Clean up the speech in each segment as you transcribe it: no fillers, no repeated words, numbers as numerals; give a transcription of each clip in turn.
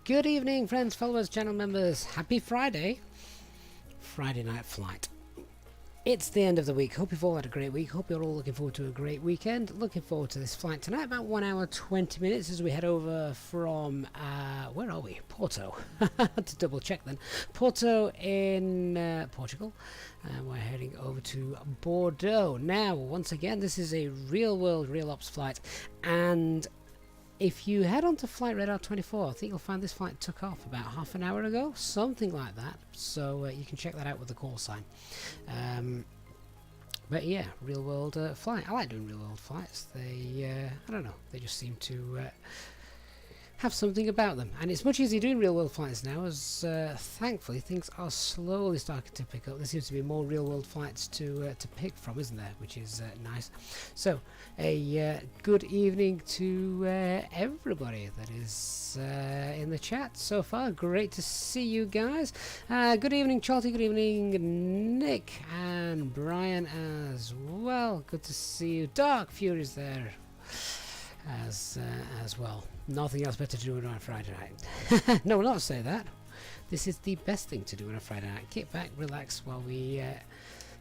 Good evening, friends, followers, channel members. Happy Friday. Friday night flight. It's the end of the week. Hope you've all had a great week. Hope you're all looking forward to a great weekend. Looking forward to this flight tonight. About 1 hour 20 minutes as we head over from where are we? Porto. To double check then. Porto in Portugal. And we're heading over to Bordeaux. Now, once again, this is a real world, real ops flight. And if you head on to Flight Radar 24, I think you'll find this flight took off about half an hour ago, something like that. So you can check that out with the call sign. But yeah, real world flight. I like doing real world flights. They, I don't know, they just seem to have something about them. And it's much easier doing real world flights now, as thankfully things are slowly starting to pick up. There seems to be more real world flights to pick from, isn't there? Which is nice. So a good evening to everybody that is in the chat so far. Great to see you guys. Good evening, Charlie. Good evening, Nick and Brian as well. Good to see you. Dark Fury's there as well. Nothing else better to do on a Friday night. No, not say that. This is the best thing to do on a Friday night. Kick back, relax while we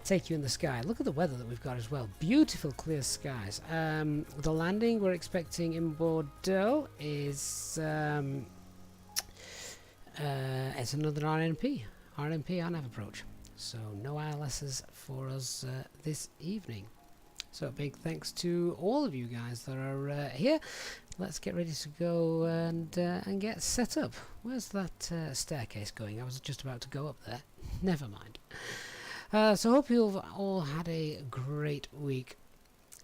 take you in the sky. Look at the weather that we've got as well. Beautiful clear skies. The landing we're expecting in Bordeaux is it's another RNP on approach. So no ILSs for us this evening. So a big thanks to all of you guys that are here. Let's get ready to go and get set up. Where's that staircase going? I was just about to go up there. Never mind. So hope you've all had a great week.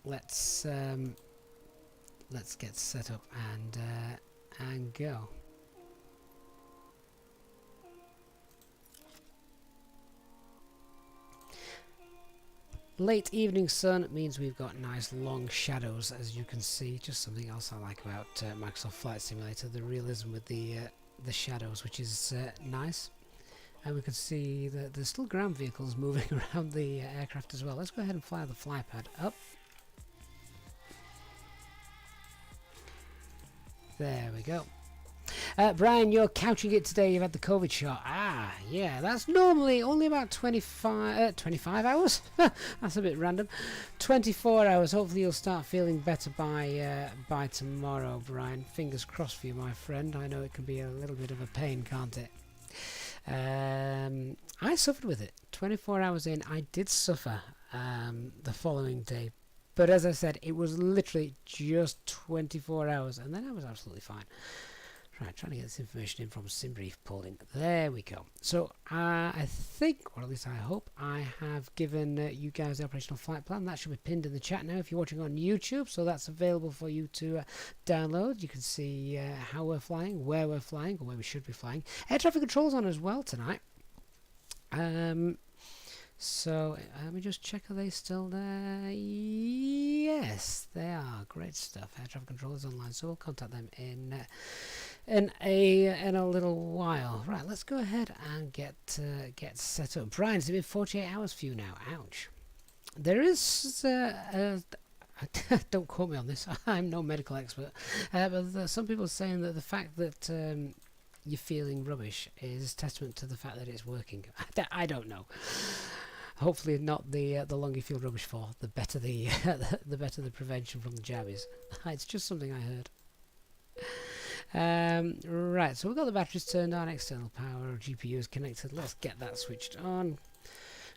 Let's get set up and go. Late evening sun means we've got nice long shadows, as you can see. Just something else I like about Microsoft Flight Simulator, the realism with the shadows, which is nice. And we can see that there's still ground vehicles moving around the aircraft as well. Let's go ahead and fly the flypad up. There we go. Brian, you're couching it today. You've had the COVID shot. Ah, yeah, that's normally only about 25 hours. That's a bit random. 24 hours. Hopefully you'll start feeling better by tomorrow, Brian. Fingers crossed for you, my friend. I know it can be a little bit of a pain, can't it? I suffered with it. 24 hours in, I did suffer the following day. But as I said, it was literally just 24 hours, and then I was absolutely fine. Right, trying to get this information in from SimBrief pulled in. There we go. So I think, or at least I hope, I have given you guys the operational flight plan. That should be pinned in the chat now if you're watching on YouTube. So that's available for you to download. You can see how we're flying, where we're flying, or where we should be flying. Air traffic control's on as well tonight. So let me just check, are they still there? Yes, they are. Great stuff. Air traffic control is online, so we'll contact them in a little while. Right, let's go ahead and get set up. Brian, it's been 48 hours for you now. Ouch. There is don't quote me on this. I'm no medical expert, but some people are saying that the fact that you're feeling rubbish is testament to the fact that it's working. I don't know. Hopefully not the longer you feel rubbish for, the better the the better the prevention from the jab is. It's just something I heard. Right, so we've got the batteries turned on, external power, GPU is connected. Let's get that switched on.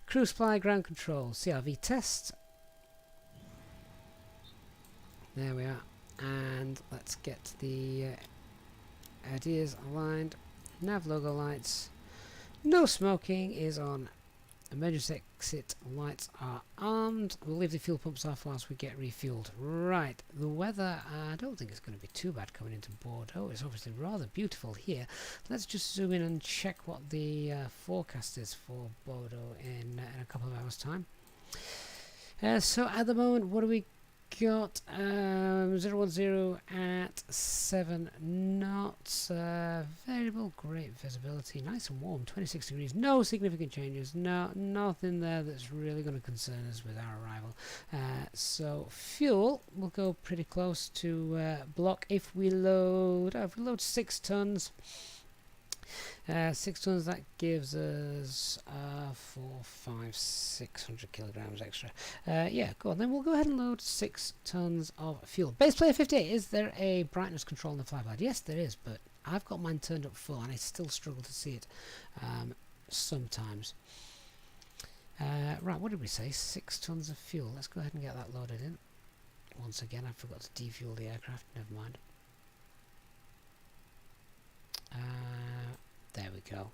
Crew supply, ground control, CRV test. There we are. And let's get the ideas aligned. Nav logo lights. No smoking is on. Emergency exit lights are armed. We'll leave the fuel pumps off whilst we get refueled. Right, the weather, I don't think it's going to be too bad coming into Bordeaux. It's obviously rather beautiful here. Let's just zoom in and check what the forecast is for Bordeaux in a couple of hours' time. So at the moment, what do we got? 010 at 7 knots. Variable, great visibility, nice and warm, 26 degrees. No significant changes. Nothing there that's really going to concern us with our arrival. So fuel will go pretty close to block if we load. If we load 6 tons. 6 tons, that gives us 600 kilograms extra. Yeah, go on, then we'll go ahead and load 6 tons of fuel. Base player 58, is there a brightness control in the flyby? Yes, there is, but I've got mine turned up full and I still struggle to see it sometimes. Right, what did we say? 6 tons of fuel. Let's go ahead and get that loaded in. Once again, I forgot to defuel the aircraft. Never mind. There we go.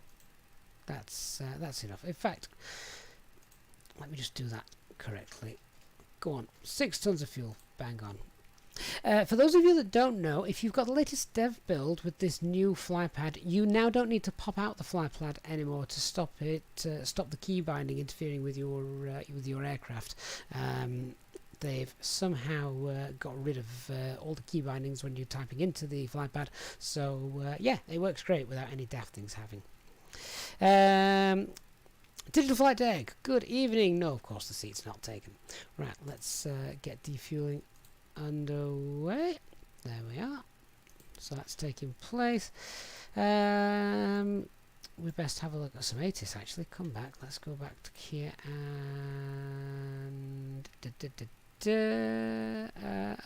That's enough. In fact, let me just do that correctly. Go on. 6 tons of fuel. Bang on. For those of you that don't know, if you've got the latest dev build with this new flypad, you now don't need to pop out the flypad anymore to stop it, stop the key binding interfering with your aircraft. They've somehow got rid of all the key bindings when you're typing into the flypad, so yeah, it works great without any daft things happening. Digital flight deck. Good evening. No, of course the seat's not taken. Right, let's get defueling underway. There we are. So that's taking place. We best have a look at some ATIS actually. Come back. Let's go back to here and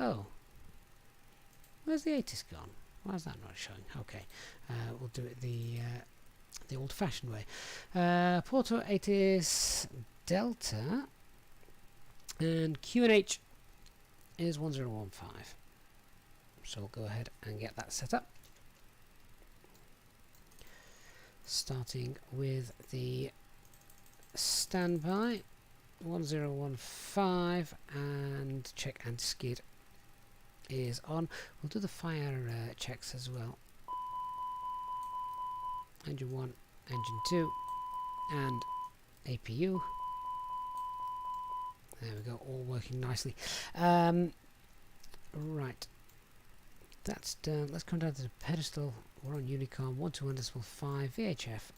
oh, where's the ATIS gone? Why is that not showing? Okay, we'll do it the old-fashioned way. Porto ATIS Delta and QNH is 1015. So we'll go ahead and get that set up. Starting with the standby 1015 and check anti-skid is on. We'll do the fire checks as well. Engine 1, engine 2 and APU. There we go, all working nicely. Right, that's done. Let's come down to the pedestal. We're on Unicom 121.5 VHF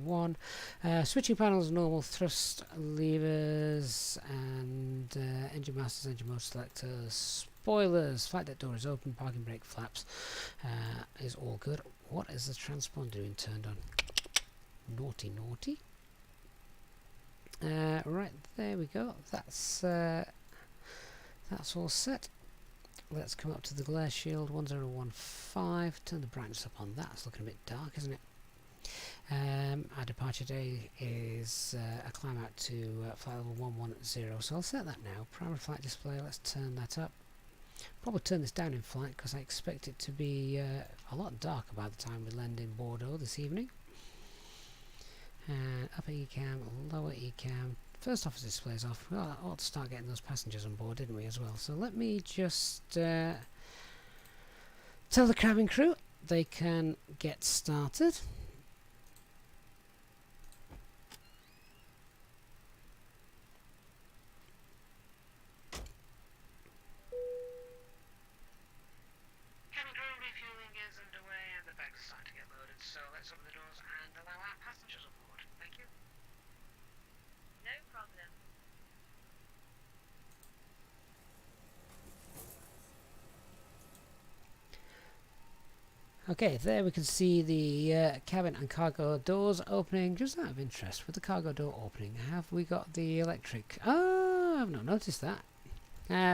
1. Switching panels normal, thrust levers and engine masters, engine mode selectors, spoilers, flight deck door is open, parking brake flaps is all good. What is the transponder doing turned on? Naughty, naughty. Right, there we go. That's all set. Let's come up to the glare shield 1015. Turn the brightness up on that. It's looking a bit dark, isn't it? Our departure day is a climb out to flight level 110. So I'll set that now. Primary flight display. Let's turn that up. Probably turn this down in flight because I expect it to be a lot darker by the time we land in Bordeaux this evening. Upper ECAM, lower ECAM. First officer displays off. We ought to start getting those passengers on board, didn't we, as well? So let me just tell the cabin crew they can get started. Cabin crew refueling is underway and the bags are starting to get loaded. So let's open the doors and allow our passengers on board. Thank you. No problem. Okay, there we can see the cabin and cargo doors opening. Just out of interest, with the cargo door opening, have we got the electric? Oh, I've not noticed that.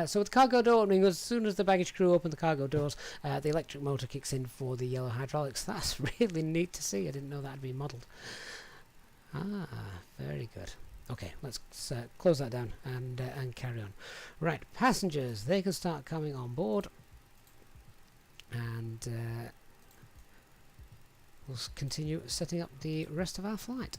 So with the cargo door opening, as soon as the baggage crew open the cargo doors, the electric motor kicks in for the yellow hydraulics. That's really neat to see. I didn't know that had been modelled. Ah, very good. Okay, let's close that down and carry on. Right, passengers, they can start coming on board, and we'll continue setting up the rest of our flight.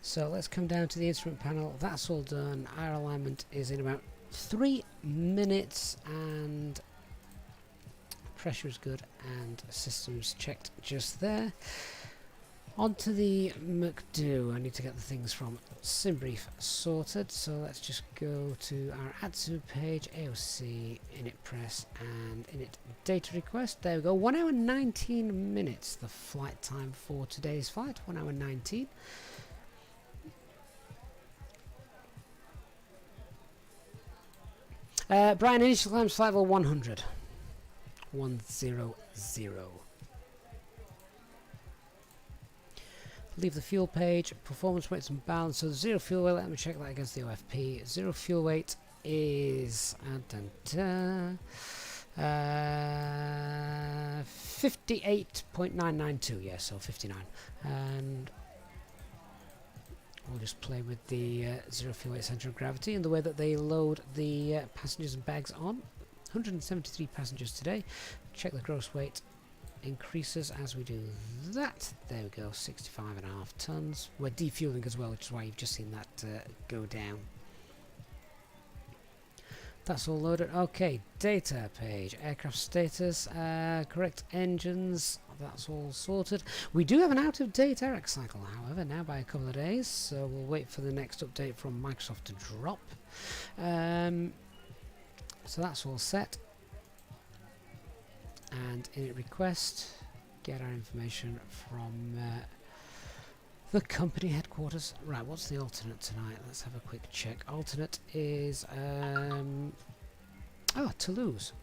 So let's come down to the instrument panel. That's all done. Our alignment is in about 3 minutes, and pressure is good, and systems checked just there. Onto the McDo. I need to get the things from SimBrief sorted, so let's just go to our ATSU page, AOC, init press, and init data request. There we go. 1 hour 19 minutes, the flight time for today's flight. 1 hour 19. Brian, initial climbs flight level 100. 100. Leave the fuel page, performance weights and balance. So zero fuel weight, let me check that against the OFP. Zero fuel weight is 58.992, yeah, so 59. And we'll just play with the zero fuel weight centre of gravity and the way that they load the passengers and bags on. 173 passengers today. Check the gross weight increases as we do that. There we go, 65.5 tons. We're defueling as well, which is why you've just seen that go down. That's all loaded. Okay, data page, aircraft status, correct engines, that's all sorted. We do have an out-of-date ARX cycle, however, now by a couple of days, so we'll wait for the next update from Microsoft to drop. So that's all set. And init request, get our information from the company headquarters. Right, what's the alternate tonight? Let's have a quick check. Alternate is Toulouse.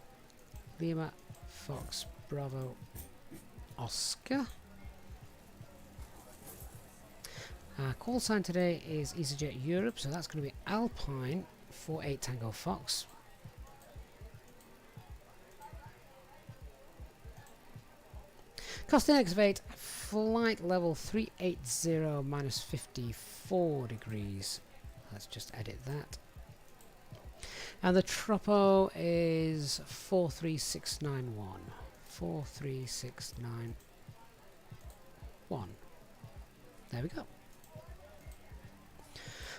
Lima, Fox, Bravo, Oscar. Call sign today is Easyjet Europe, so that's going to be Alpine 48 Tango Fox. Cost index of 8, flight level 380 minus 54 degrees. Let's just edit that. And the tropo is 43691. 43691. There we go.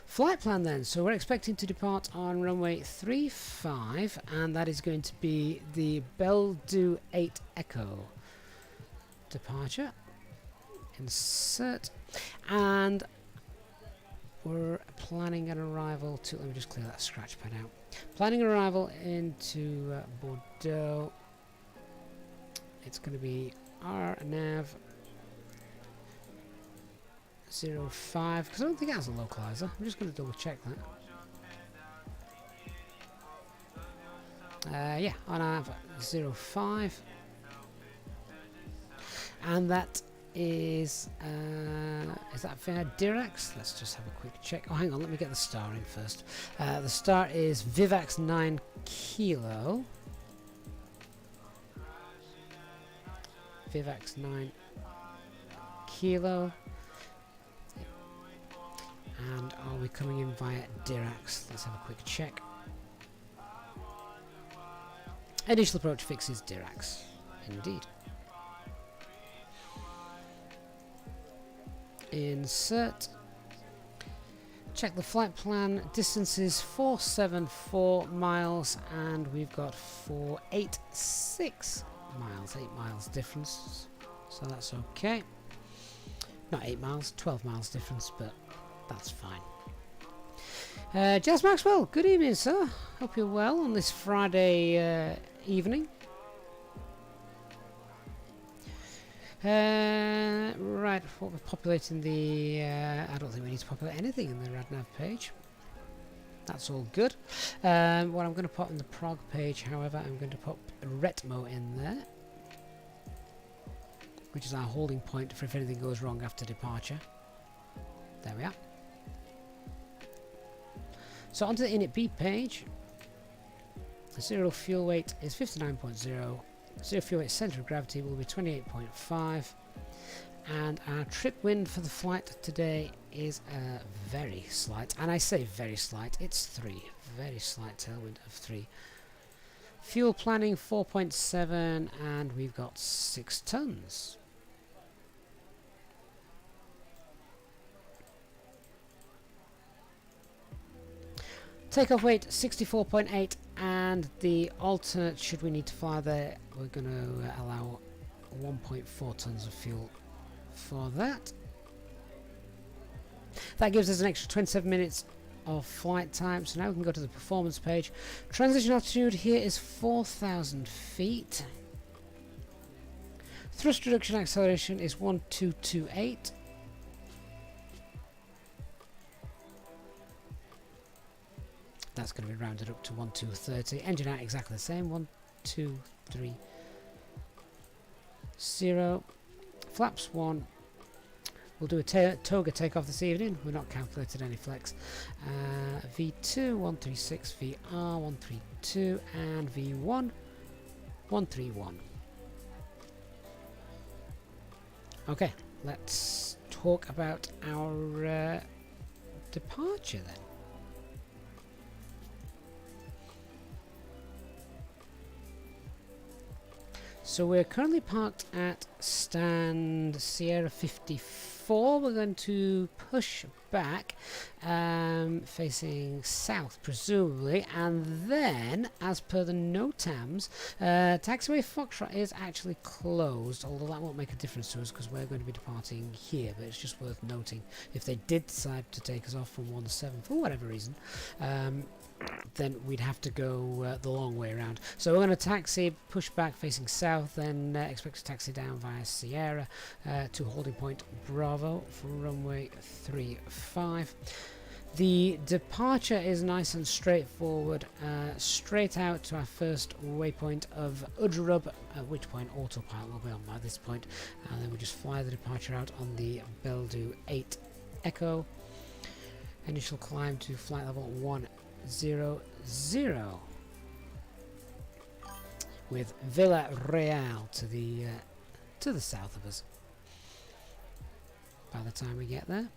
Flight plan then. So we're expecting to depart on runway 35, and that is going to be the Beldu 8 Echo departure. Insert, and we're planning an arrival to, let me just clear that scratch pad out. Planning an arrival into Bordeaux. It's going to be our nav 05, because I don't think it has a localizer. I'm just going to double check that. Yeah, on nav 05. And that is that fair Dirac? Let's just have a quick check. Oh, hang on, let me get the star in first. The star is Vivax 9 Kilo. Vivax 9 Kilo. And are we coming in via Dirac? Let's have a quick check. Initial approach fixes Dirac. Indeed. Insert. Check the flight plan. Distance is 474 miles, and we've got 486 miles. 8 miles difference, so that's okay. Not 8 miles, 12 miles difference, but that's fine. Jazz Maxwell, good evening, sir. Hope you're well on this Friday evening. Right, what we're populating the... I don't think we need to populate anything in the RadNav page. That's all good. What I'm going to put in the prog page, however, I'm going to put Retmo in there, which is our holding point for if anything goes wrong after departure. There we are. So onto the init B page. The zero fuel weight is 59.0. Zero fuel weight centre of gravity will be 28.5, and our trip wind for the flight today is very slight, and I say very slight, it's 3, very slight tailwind of 3. Fuel planning 4.7, and we've got 6 tons. Takeoff weight 64.8, and the alternate, should we need to fly there, we're going to allow 1.4 tons of fuel for that. That gives us an extra 27 minutes of flight time, so now we can go to the performance page. Transition altitude here is 4,000 feet. Thrust reduction acceleration is 1228. That's going to be rounded up to 1230. Engine out exactly the same. 1230. Flaps 1, We'll do a toga takeoff this evening. We're not calculated any flex. V2 136, VR 132, and V1 131. Okay, let's talk about our departure then. So we're currently parked at stand Sierra 54. We're going to push back, facing south presumably, and then, as per the NOTAMs, taxiway Foxtrot is actually closed, although that won't make a difference to us because we're going to be departing here, but it's just worth noting if they did decide to take us off from 17 for whatever reason, then we'd have to go the long way around. So we're going to taxi, push back facing south, then expect to taxi down via Sierra to holding point Bravo for runway 35. The departure is nice and straightforward, straight out to our first waypoint of Udrub, at which point autopilot will be on by this point, and then we just fly the departure out on the Beldu 8 Echo. Initial climb to flight level 100 with Villa Real to the south of us by the time we get there.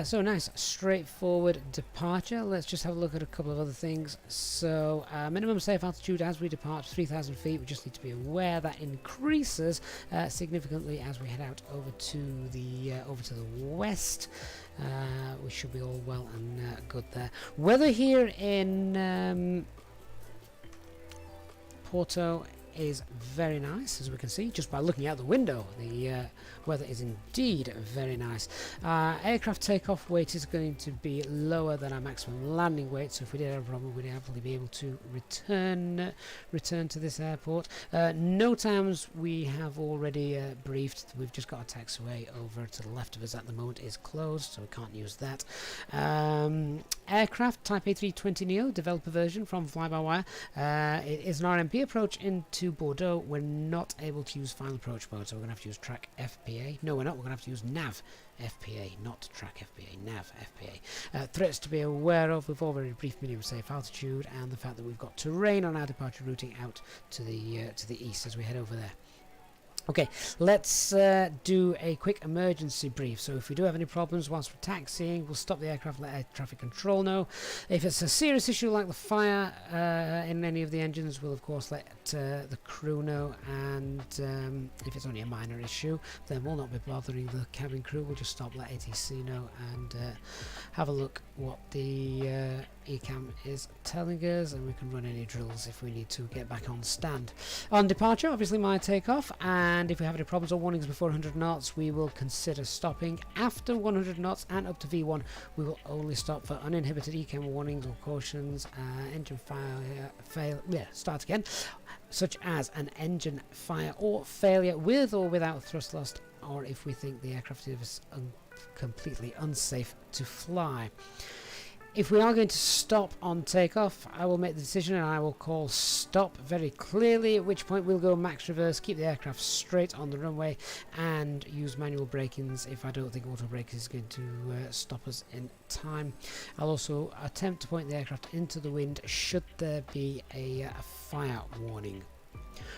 So nice straightforward departure. Let's just have a look at a couple of other things. So minimum safe altitude as we depart 3,000 feet. We just need to be aware that increases significantly as we head out over to the west. We should be all well and good there. Weather here in Porto is very nice, as we can see just by looking out the window. The weather is indeed very nice. Aircraft takeoff weight is going to be lower than our maximum landing weight, so if we did have a problem we'd happily be able to return to this airport. NOTAMs we have already briefed. We've just got a taxiway over to the left of us at the moment is closed, so we can't use that. Aircraft Type A320neo developer version from FlyByWire. It is an RMP approach into Bordeaux. We're not able to use final approach mode, so we're going to have to use track FPA. No, we're not. We're going to have to use nav FPA, not track FPA, nav FPA. Threats to be aware of: we've already briefed medium safe altitude, and the fact that we've got terrain on our departure routing out to the east as we head over there. Okay, let's do a quick emergency brief. So if we do have any problems whilst we're taxiing, we'll stop the aircraft, let air traffic control know. If it's a serious issue like the fire in any of the engines, we'll of course let the crew know, and if it's only a minor issue, then we'll not be bothering the cabin crew. We'll just stop, let ATC know, and have a look what the ECAM is telling us, and we can run any drills if we need to get back on stand. On departure, obviously my takeoff, and if we have any problems or warnings before 100 knots, we will consider stopping. After 100 knots and up to V1, we will only stop for uninhibited ECAM warnings or cautions, engine start again, such as an engine fire or failure with or without thrust loss, or if we think the aircraft is completely unsafe to fly. If we are going to stop on takeoff, I will make the decision and I will call stop very clearly, at which point we'll go max reverse, keep the aircraft straight on the runway, and use manual break-ins if I don't think auto brake is going to stop us in time. I'll also attempt to point the aircraft into the wind should there be a fire warning.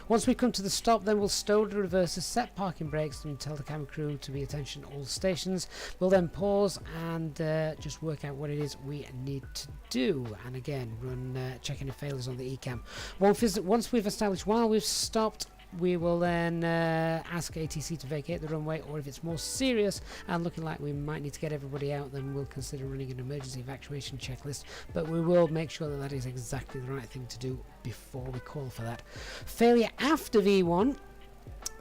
Once we come to the stop, then we'll stow the reversers, set parking brakes, and tell the cabin crew to be attention all stations. We'll then pause and just work out what it is we need to do, and again run check any failures on the ECAM. Once we've established while we've stopped, we will then ask ATC to vacate the runway, or if it's more serious and looking like we might need to get everybody out, then we'll consider running an emergency evacuation checklist, but we will make sure that that is exactly the right thing to do before we call for that. Failure after V1,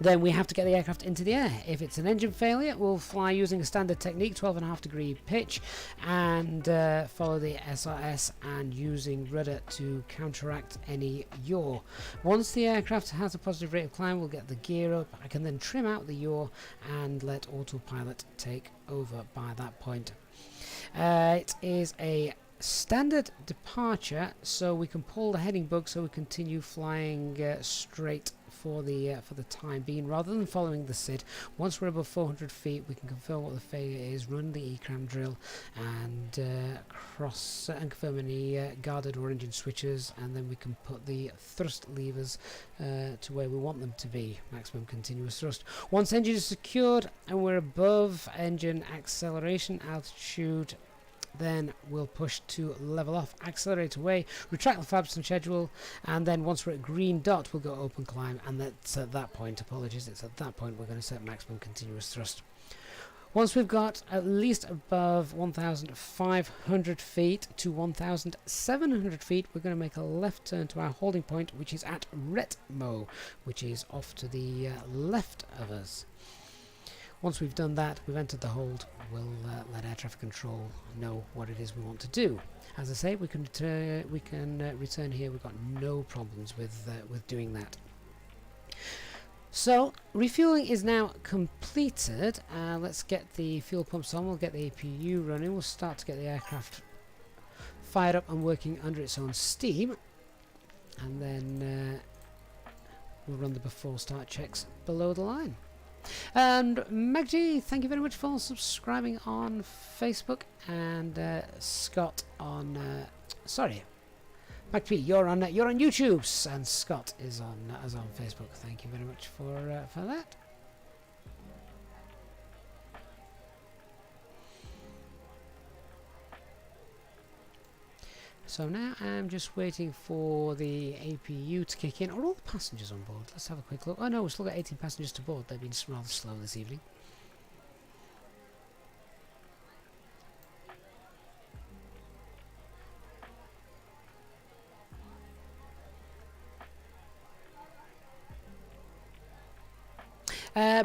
then we have to get the aircraft into the air. If it's an engine failure, we'll fly using a standard technique, 12.5 degree pitch, and follow the SRS and using rudder to counteract any yaw. Once the aircraft has a positive rate of climb, we'll get the gear up. I can then trim out the yaw and let autopilot take over by that point. It is a standard departure, so we can pull the heading bug, so we continue flying straight for the time being, rather than following the SID. Once we're above 400 feet, we can confirm what the failure is, run the ECRAM drill, and cross and confirm any guarded or engine switches, and then we can put the thrust levers to where we want them to be, maximum continuous thrust. Once engine is secured and we're above engine acceleration altitude, then we'll push to level off, accelerate away, retract the flaps and schedule, and then once we're at green dot, we'll go open climb, and that's at that point, apologies, it's at that point we're going to set maximum continuous thrust. Once we've got at least above 1,500 feet to 1,700 feet, we're going to make a left turn to our holding point, which is at Retmo, which is off to the left of us. Once we've done that, we've entered the hold, we'll let air traffic control know what it is we want to do. As I say, we can return here, we've got no problems with doing that. So, refueling is now completed. Let's get the fuel pumps on, we'll get the APU running, we'll start to get the aircraft fired up and working under its own steam. And then we'll run the before start checks below the line. And MacG, thank you very much for subscribing on Facebook, and Scott on sorry, MacP, you're on YouTube, and Scott is on Facebook. Thank you very much for that. So now I'm just waiting for the APU to kick in. Are all the passengers on board? Let's have a quick look. Oh no, we've still got 18 passengers to board. They've been rather slow this evening.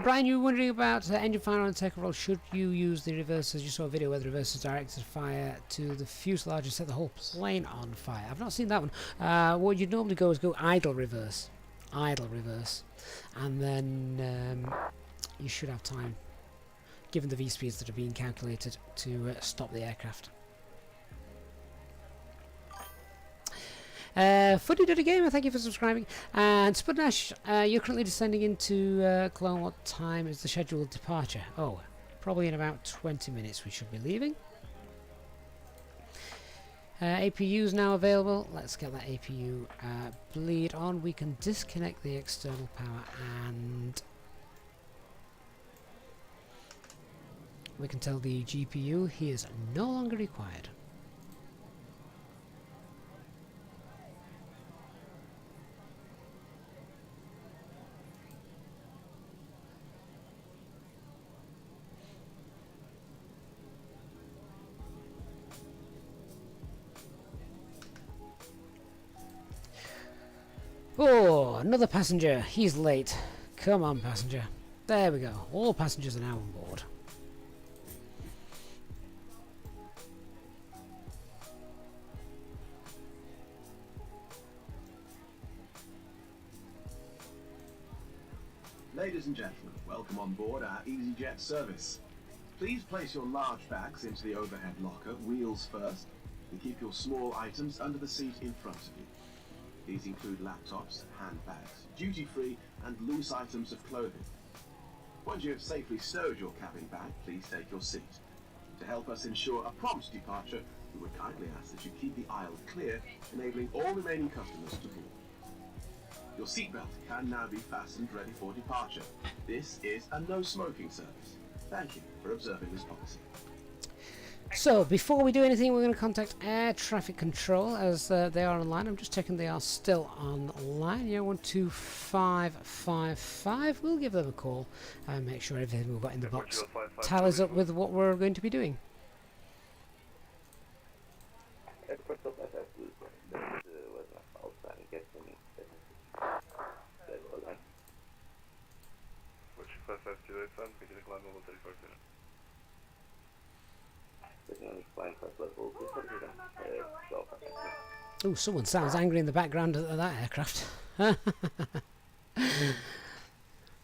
Brian, you were wondering about engine fire on takeoff roll. Should you use the reversers? You saw a video where the reversers directed fire to the fuselage and set the whole plane on fire. I've not seen that one. What you'd normally go is go idle reverse, and then you should have time, given the V speeds that are being calculated, to stop the aircraft. Footy Duddy Gamer, thank you for subscribing. And Spudnash, you're currently descending into Cologne. What time is the scheduled departure? Oh, probably in about 20 minutes we should be leaving. APU is now available. Let's get that APU bleed on. We can disconnect the external power and we can tell the GPU he is no longer required. Oh, another passenger. He's late. Come on, passenger. There we go. All passengers are now on board. Ladies and gentlemen, welcome on board our Easyjet service. Please place your large bags into the overhead locker, wheels first, and keep your small items under the seat in front of you. These include laptops, handbags, duty-free and loose items of clothing. Once you have safely stowed your cabin bag, please take your seat. To help us ensure a prompt departure, we would kindly ask that you keep the aisle clear, enabling all remaining customers to board. Your seatbelt can now be fastened ready for departure. This is a no smoking service. Thank you for observing this policy. So, before we do anything, we're going to contact air traffic control as they are online. I'm just checking they are still online. Yeah, 12555. We'll give them a call and make sure everything we've got in the box tallies up with what we're going to be doing. Oh, someone sounds angry in the background of that aircraft.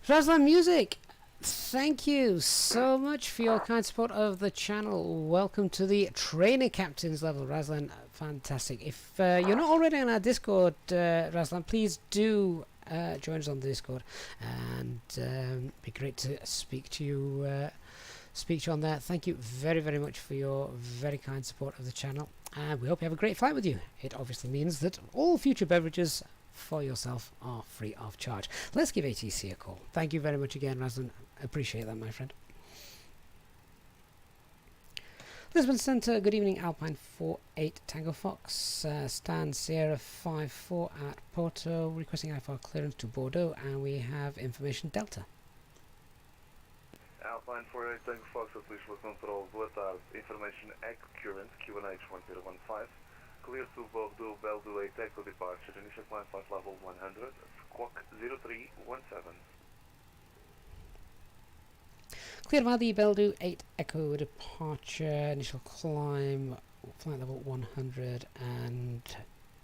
Razlan Music, Thank you so much for your kind support of the channel. Welcome to the Trainer Captains level, Razlan. Fantastic. If you're not already on our Discord, Razlan, please do join us on the Discord, and be great to speak to you on there. Thank you very, very much for your very kind support of the channel, and we hope you have a great flight with you. It obviously means that all future beverages for yourself are free of charge. Let's give ATC a call. Thank you very much again, Razlan. Appreciate that, my friend. Lisbon Centre, good evening. Alpine 48 Tango Fox, Stan Sierra 54 at Porto, requesting IFR clearance to Bordeaux, and we have information Delta. Alpine 48 Tango Fox, please for control, boa tarde. Information accurate, QNH 1015. Clear to Bordeaux, Beldo 8 Echo departure, initial climb flight level 100, squawk 0317. Clear Valley, Beldo 8 Echo departure, initial climb, flight level 100, and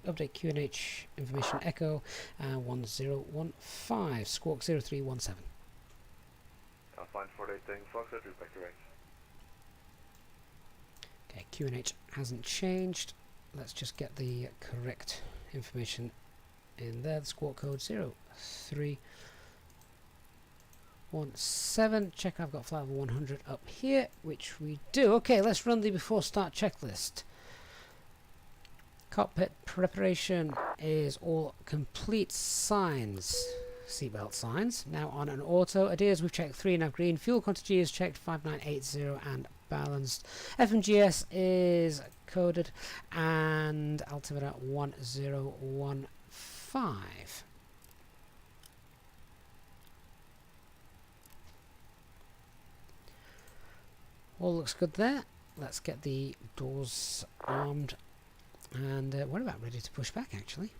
update QNH information Echo 1015, squawk 0317. Alpine 48 Tango Fox, repeat correct. Okay, QNH hasn't changed. Let's just get the correct information in there. The squawk code 0317. Check I've got flight level 100 up here, which we do. Okay, let's run the before start checklist. Cockpit preparation is all complete. Signs, seatbelt signs, now on an auto. ADIRS we've checked 3 nav green. Fuel quantity is checked 5980 and balanced. FMGS is coded, and altimeter 1015. All looks good there. Let's get the doors armed, and we're about ready to push back actually.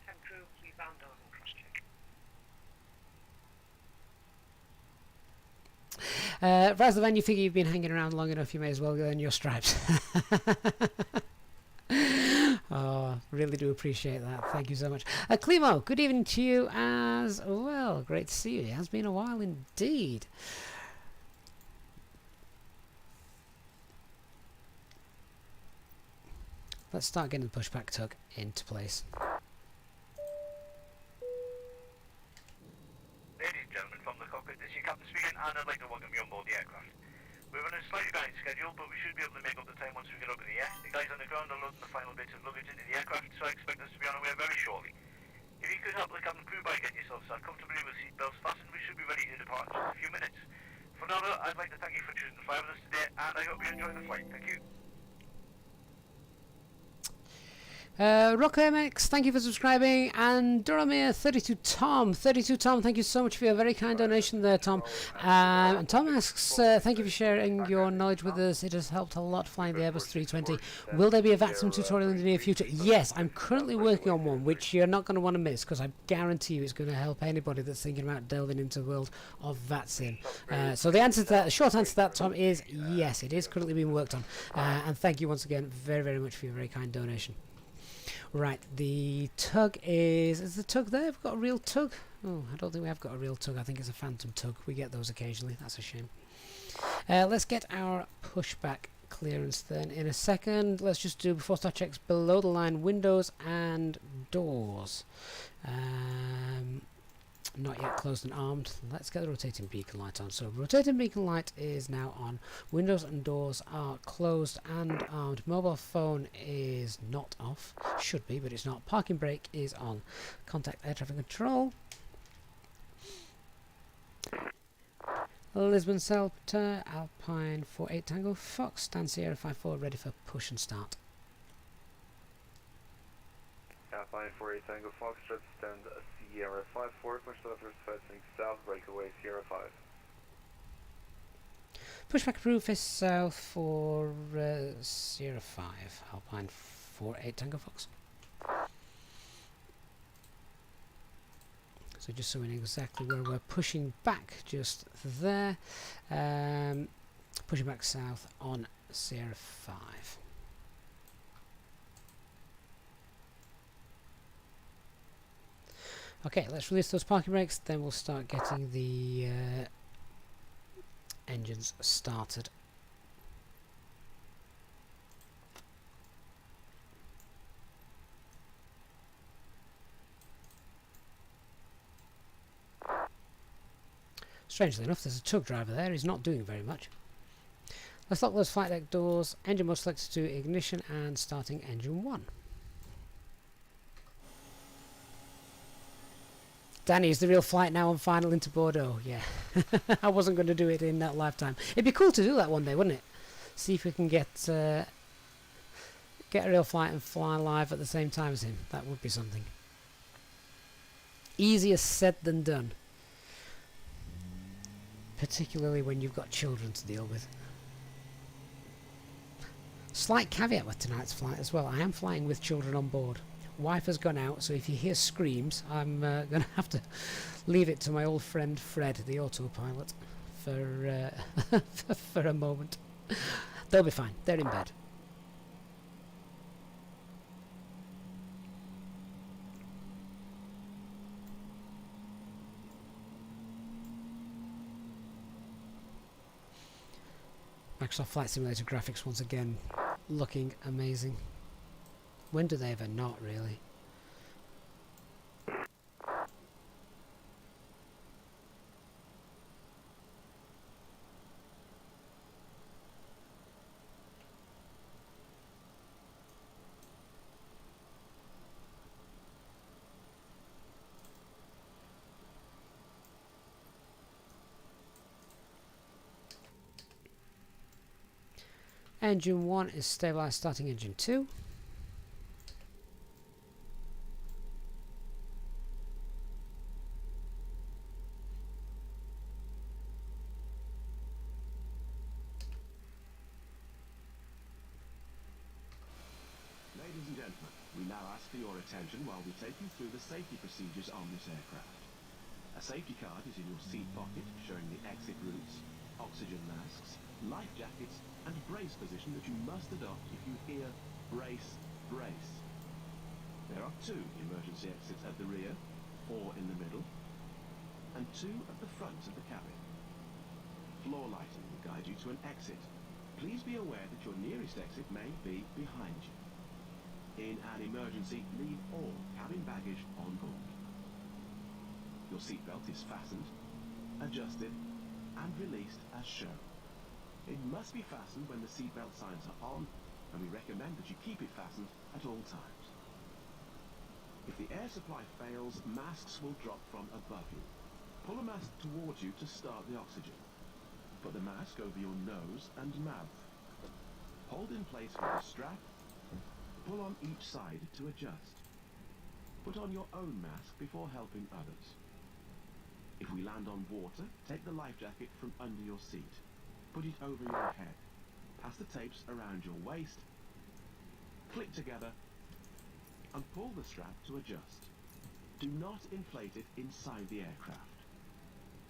And crew, please bound doors and cross check. Raz the Van, you figure you've been hanging around long enough, you may as well earn your stripes. Oh, really do appreciate that. Thank you so much. Climo, good evening to you as well. Great to see you. It has been a while indeed. Let's start getting the pushback tug into place. Ladies and gentlemen, from the cockpit, this is your captain speaking, and I'd like to welcome you on board the aircraft. We're on a slightly behind schedule, but we should be able to make up the time once we get up in the air. The guys on the ground are loading the final bits of luggage into the aircraft, so I expect us to be on our way very shortly. If you could help the cabin crew by getting yourself sat comfortably with seatbelts fastened, we should be ready to depart in just a few minutes. For now, though, I'd like to thank you for choosing to fly with us today, and I hope you enjoy the flight. Thank you. Rock MX, thank you for subscribing, and Doramir 32 Tom, thank you so much for your very kind donation there, Tom. And Tom asks, thank you for sharing your knowledge with us. It has helped a lot flying the Airbus 320. Will there be a VATSIM tutorial in the near future? Yes, I'm currently working on one, which you're not going to want to miss, because I guarantee you it's going to help anybody that's thinking about delving into the world of VATSIM. So the answer to that, the short answer to that, Tom, is yes, it is currently being worked on. And thank you once again very, very much for your very kind donation. Right, the tug is the tug there? We've got a real tug? Oh, I don't think we have got a real tug. I think it's a phantom tug. We get those occasionally. That's a shame. Let's get our pushback clearance then in a second. Let's just do before start checks below the line, windows and doors. Not yet closed and armed. Let's get the rotating beacon light on. So rotating beacon light is now on. Windows and doors are closed and armed. Mobile phone is not off. Should be, but it's not. Parking brake is on. Contact air traffic control. Lisbon Celta, Alpine 48 Tango Fox, Stan Sierra 54, ready for push and start. Alpine 48 Tango Fox, stand Sierra 54, push letters facing south, breakaway Sierra 5. Pushback approved, face south for Sierra 5, Alpine 48 Tango Fox. So just so we know exactly where we're pushing back, just there. Pushing back south on Sierra 5. Okay, let's release those parking brakes, then we'll start getting the engines started. Strangely enough, there's a tug driver there. He's not doing very much. Let's lock those flight deck doors. Engine mode selected to ignition and starting engine 1. Danny, is the real flight now on final into Bordeaux? Yeah. I wasn't going to do it in that lifetime. It'd be cool to do that one day, wouldn't it? See if we can get a real flight and fly live at the same time as him. That would be something. Easier said than done. Particularly when you've got children to deal with. Slight caveat with tonight's flight as well. I am flying with children on board. Wife has gone out, so if you hear screams, I'm going to have to leave it to my old friend Fred, the autopilot, for for a moment. They'll be fine. They're in bed. Microsoft Flight Simulator graphics once again looking amazing. When do they ever not, really? Engine 1 is stabilized, starting engine 2. Ladies and gentlemen, we now ask for your attention while we take you through the safety procedures on this aircraft. A safety card is in your seat pocket showing the exit routes, oxygen masks, life jackets and brace position that you must adopt if you hear brace, brace. There are 2 emergency exits at the rear, 4 in the middle, and 2 at the front of the cabin. Floor lighting will guide you to an exit. Please be aware that your nearest exit may be behind you. In an emergency, leave all cabin baggage on board. Your seatbelt is fastened, adjusted, and released as shown. It must be fastened when the seatbelt signs are on, and we recommend that you keep it fastened at all times. If the air supply fails, masks will drop from above you. Pull a mask towards you to start the oxygen. Put the mask over your nose and mouth. Hold in place with a strap. Pull on each side to adjust. Put on your own mask before helping others. If we land on water, take the life jacket from under your seat. Put it over your head. Pass the tapes around your waist. Clip together and pull the strap to adjust. Do not inflate it inside the aircraft.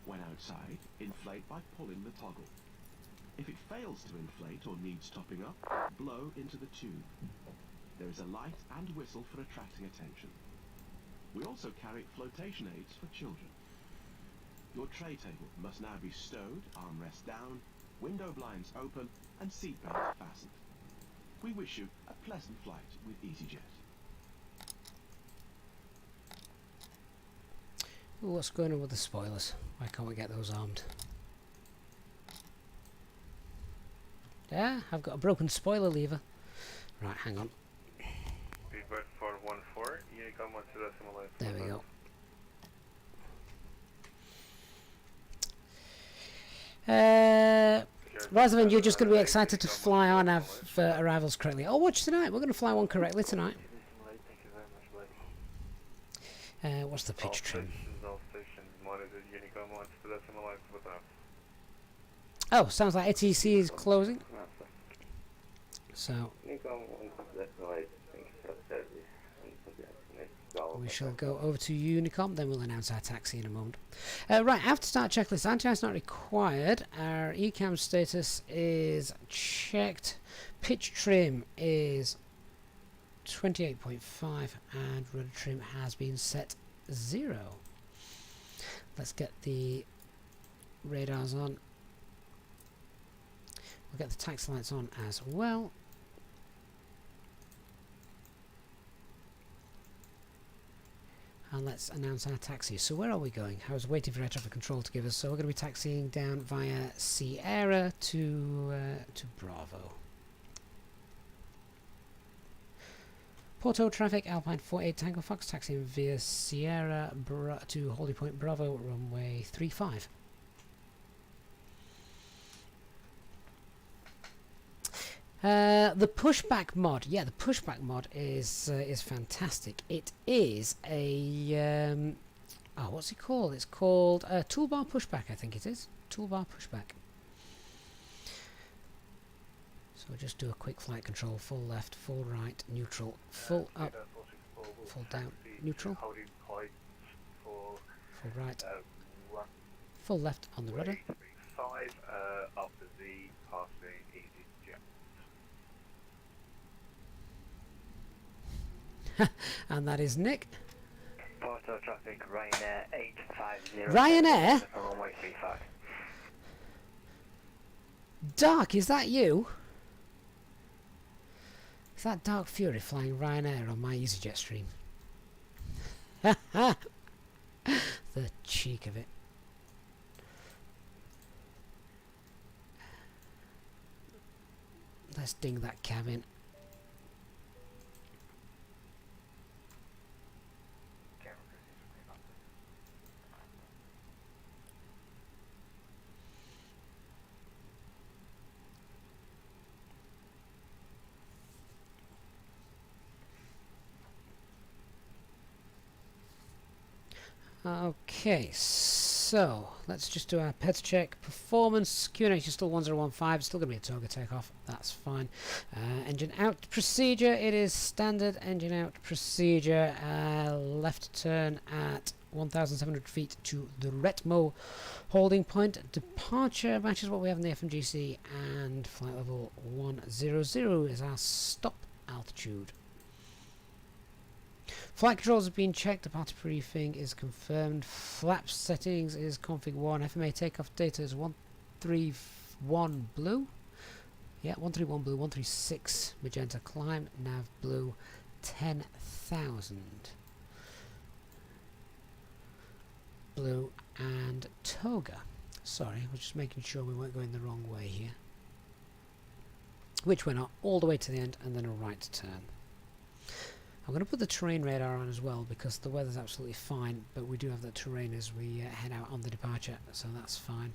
When outside, inflate by pulling the toggle. If it fails to inflate or needs topping up, blow into the tube. There is a light and whistle for attracting attention. We also carry flotation aids for children. Your tray table must now be stowed, armrest down, window blinds open, and seatbelt fastened. We wish you a pleasant flight with Easyjet. What's going on with the spoilers? Why can't we get those armed? Yeah, I've got a broken spoiler lever. Right, hang on. Feedback 414, Unicom 120. There we go. Rosamond, you're just going to be excited to fly on our arrivals correctly. Oh, watch tonight. We're going to fly one correctly tonight. What's the pitch trim? Oh, sounds like ATC is closing. So we shall go over to Unicom, then we'll announce our taxi in a moment. Right, after start checklist, anti-ice not required. Our ECAM status is checked. Pitch trim is 28.5 and rudder trim has been set Let's get the radars on. We'll get the taxi lights on as well. And let's announce our taxi. So where are we going? I was waiting for air traffic control to give us. So we're going to be taxiing down via Sierra to Bravo. Porto traffic, Alpine 48 Tango Fox, taxiing via Sierra to Holding Point Bravo, runway 35. The Pushback mod, yeah, the Pushback mod is fantastic. It is a oh, what's it called? It's called Toolbar Pushback, I think it is. Toolbar Pushback. So we'll just do a quick flight control: full left, full right, neutral, full up, full down, neutral, full right, full left on the rudder. 5 after the passing Easyjet. And that is Nick. Porto traffic, Ryanair 850. Ryanair? Runway 35. Dark, is that you? Is that Dark Fury flying Ryanair on my Easyjet stream? The cheek of it. Let's ding that cabin. Okay, so let's just do our pets check. Performance, QNH is still 1015, still going to be a toga takeoff, that's fine. Engine out procedure, it is standard engine out procedure. Left turn at 1,700 feet to the Retmo holding point. Departure matches what we have in the FMGC, and flight level 100 is our stop altitude. Flight controls have been checked, departure briefing is confirmed, flaps settings is config 1, FMA takeoff data is 131 blue, yeah, 131 blue, 136 magenta, climb, nav blue, 10,000 blue, and toga. Sorry, we're just making sure we weren't going the wrong way here, which we're not, all the way to the end and then a right turn. I'm going to put the terrain radar on as well because the weather's absolutely fine, but we do have that terrain as we head out on the departure, so that's fine.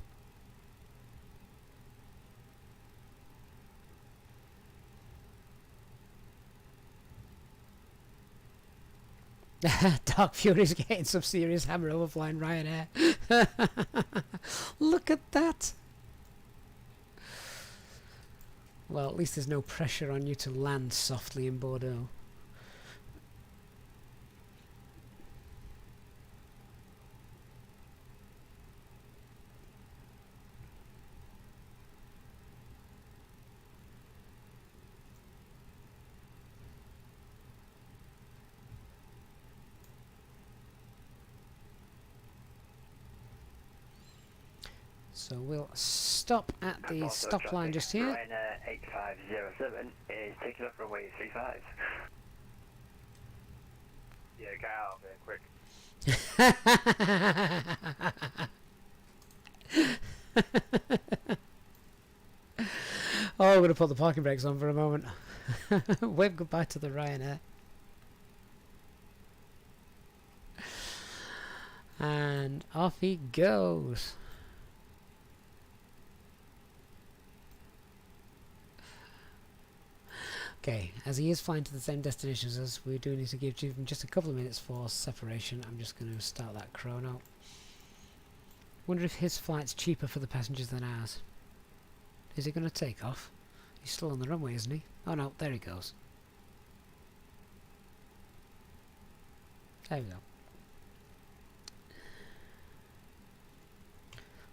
Dark Fury's getting some serious hammer over flying Ryanair. Look at that! Well, at least there's no pressure on you to land softly in Bordeaux. So we'll stop at the stop line just here. Ryanair 8507 is taking up runway 35. Yeah, get out of there, quick. Oh, I'm going to put the parking brakes on for a moment. Wave goodbye to the Ryanair. And off he goes. Okay, as he is flying to the same destination as us, we do need to give him just a couple of minutes for separation. I'm just going to start that chrono. Wonder if his flight's cheaper for the passengers than ours. Is he going to take off? He's still on the runway, isn't he? Oh no, there he goes. There we go.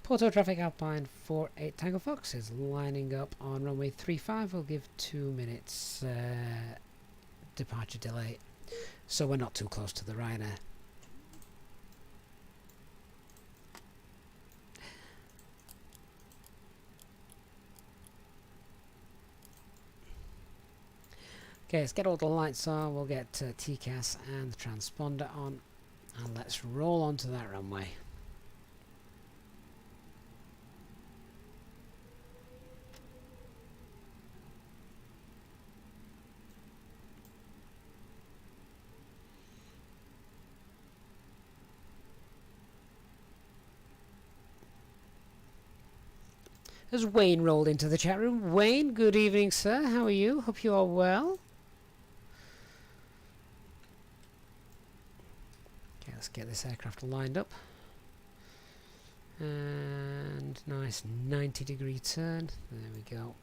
Porto traffic Alpine 48 Tango Fox is lining up on runway 35. We'll give 2 minutes departure delay, so we're not too close to the Ryanair. Okay, let's get all the lights on. We'll get TCAS and the transponder on, and let's roll onto that runway. As Wayne rolled into the chat room. Wayne, good evening, sir. How are you? Hope you are well. Okay, let's get this aircraft lined up. And nice 90-degree turn. There we go.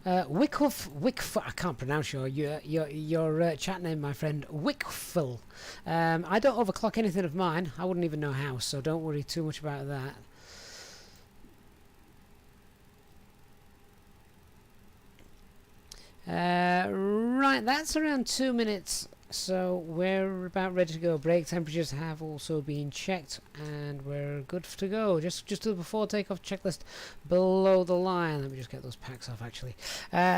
Wickf, I can't pronounce your chat name, my friend. Wickful. I don't overclock anything of mine. I wouldn't even know how, so don't worry too much about that. Right, that's around 2 minutes, so we're about ready to go. Brake temperatures have also been checked, and we're good to go. Just do the before takeoff checklist below the line. Let me just get those packs off, actually.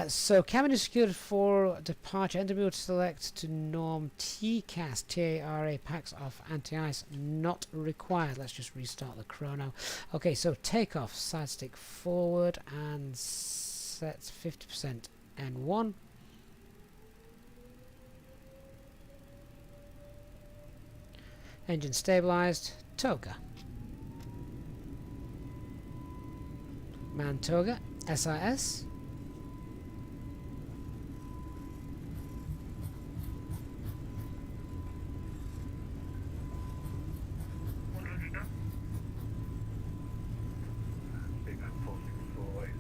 So cabin is secured for departure. Enter mode select to norm. TCAS TARA packs off. Anti-ice not required. Let's just restart the chrono. Okay, so takeoff. Side stick forward and sets 50%. N1. Engine stabilized. Toga. Man Toga. SIS.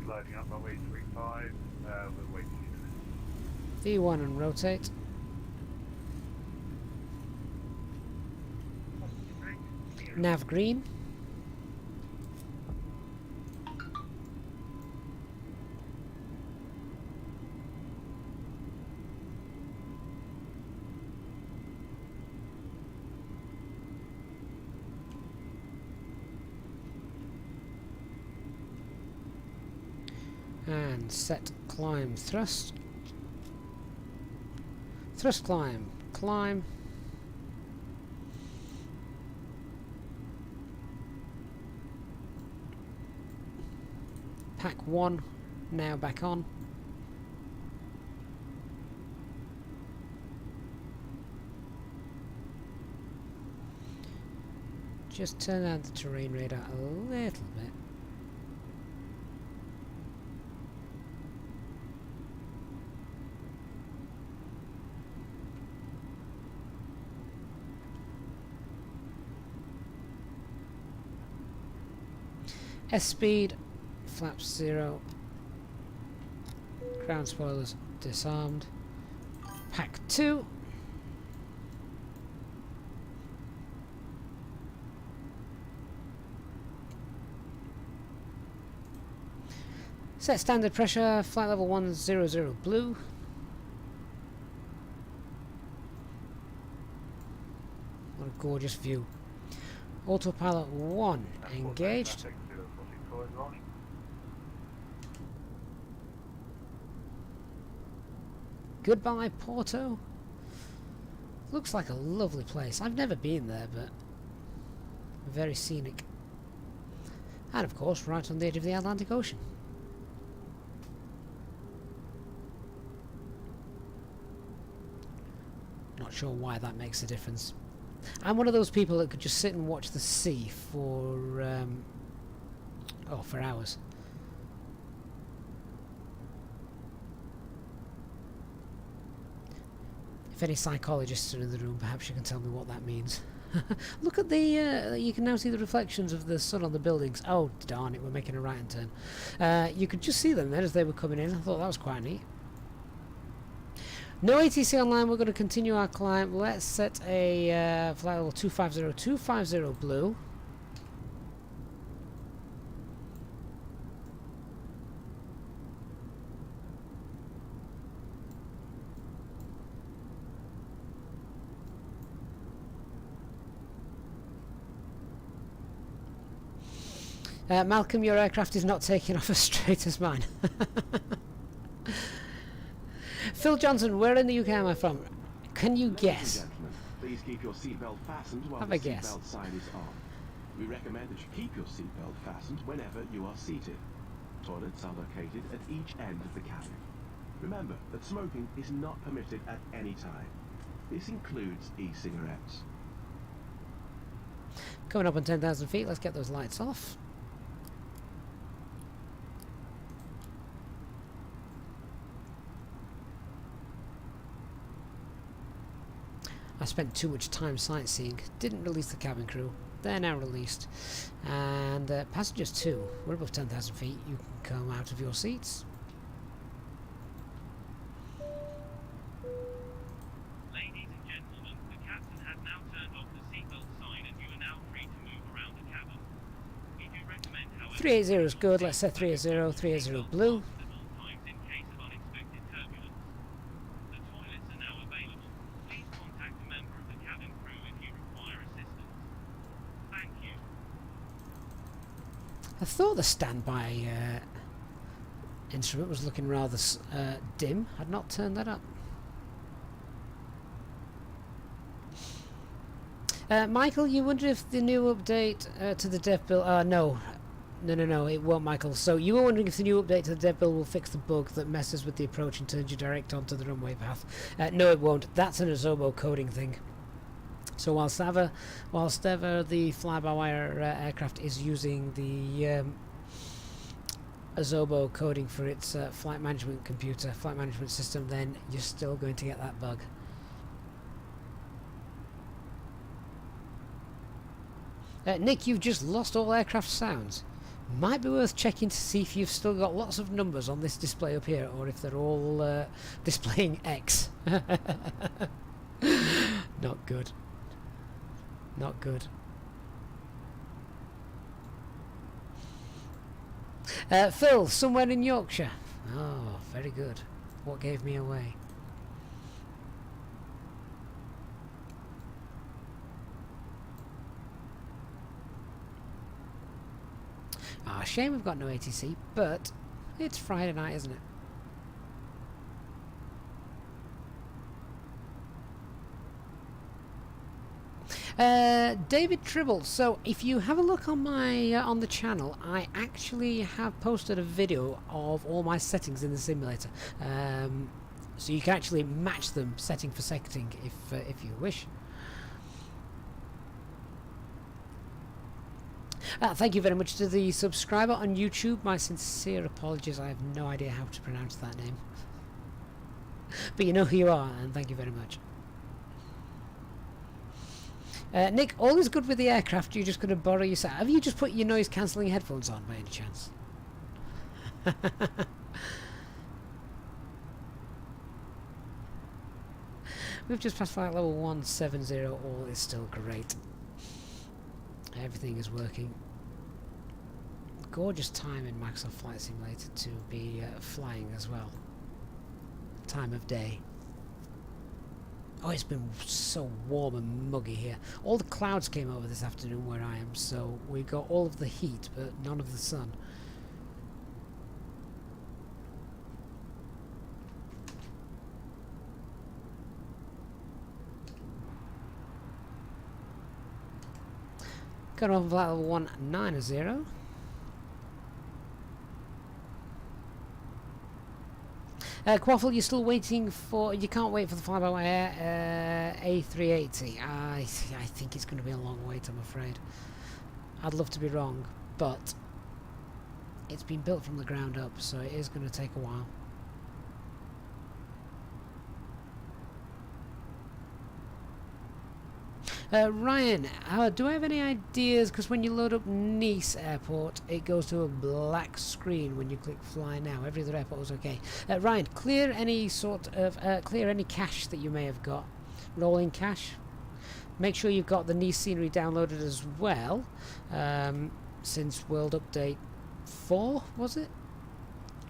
Sliding up runway 35. We're waiting. V1 and rotate. Nav green. And set climb thrust. Thrust climb. Climb. Pack 1 now back on. Just turn out the terrain radar a little bit. S speed, flaps 0, ground spoilers disarmed, pack 2, set standard pressure, flight level 100 blue, what a gorgeous view, autopilot 1 engaged. Goodbye, Porto. Looks like a lovely place. I've never been there, but very scenic. And of course, right on the edge of the Atlantic Ocean. Not sure why that makes a difference. I'm one of those people that could just sit and watch the sea for hours. If any psychologists are in the room, perhaps you can tell me what that means. Look at the, you can now see the reflections of the sun on the buildings. Oh, darn it, we're making a right-hand turn. You could just see them then as they were coming in. I thought that was quite neat. No ATC online, we're going to continue our climb. Let's set a flight level 250 blue. Malcolm, your aircraft is not taking off as straight as mine. Phil Johnson, where in the UK am I from? Can you Ladies guess? and gentlemen, please keep your seatbelt fastened while Have the a guess. seatbelt sign is on. We recommend that you keep your seatbelt fastened whenever you are seated. Toilets are located at each end of the cabin. Remember that smoking is not permitted at any time. This includes e-cigarettes. Coming up on 10,000 feet, let's get those lights off. I spent too much time sightseeing, didn't release the cabin crew. They're now released. And passengers too, we're above 10,000 feet, you can come out of your seats. Ladies and gentlemen, the captain has now turned off the seatbelt sign and you are now free to move around the cabin. We do recommend, however, 380 is good, let's set 380, 380 blue. at all times in case of unexpected turbulence. The toilets are now available. Please contact a member of the cabin crew if you require assistance. Thank you. I thought the standby instrument was looking rather dim. I'd not turned that up. Michael, you wonder if the new update to the dev build... no, it won't, Michael. So you were wondering if the new update to the dev build will fix the bug that messes with the approach and turns you direct onto the runway path. No, it won't. That's an Azobo coding thing. So whilst ever the fly-by-wire aircraft is using the Azobo coding for its flight management system, then you're still going to get that bug. Nick, you've just lost all aircraft sounds. Might be worth checking to see if you've still got lots of numbers on this display up here, or if they're all displaying X. Not good. Not good. Phil, somewhere in Yorkshire. Oh, very good. What gave me away? Ah, shame we've got no ATC, but it's Friday night, isn't it? David Tribble. So if you have a look on my on the channel, I actually have posted a video of all my settings in the simulator, so you can actually match them setting for setting if you wish. Thank you very much to the subscriber on YouTube. My sincere apologies, I have no idea how to pronounce that name. But you know who you are, and thank you very much. Nick, all is good with the aircraft, you're just going to borrow your set. Have you just put your noise cancelling headphones on by any chance? We've just passed flight level 170, all is still great. Everything is working. Gorgeous time in Microsoft Flight Simulator to be flying as well. Time of day. Oh, it's been so warm and muggy here. All the clouds came over this afternoon where I am, so we got all of the heat but none of the sun. Got on flight level 190. Quaffle, you're still waiting for... You can't wait for the fly-by-wire A380. I think it's going to be a long wait, I'm afraid. I'd love to be wrong, but it's been built from the ground up, so it is going to take a while. Ryan, do I have any ideas? Because when you load up Nice Airport, it goes to a black screen when you click Fly Now. Every other airport was okay. Ryan, clear any cache that you may have got. Rolling cache. Make sure you've got the Nice scenery downloaded as well, since World Update 4, was it?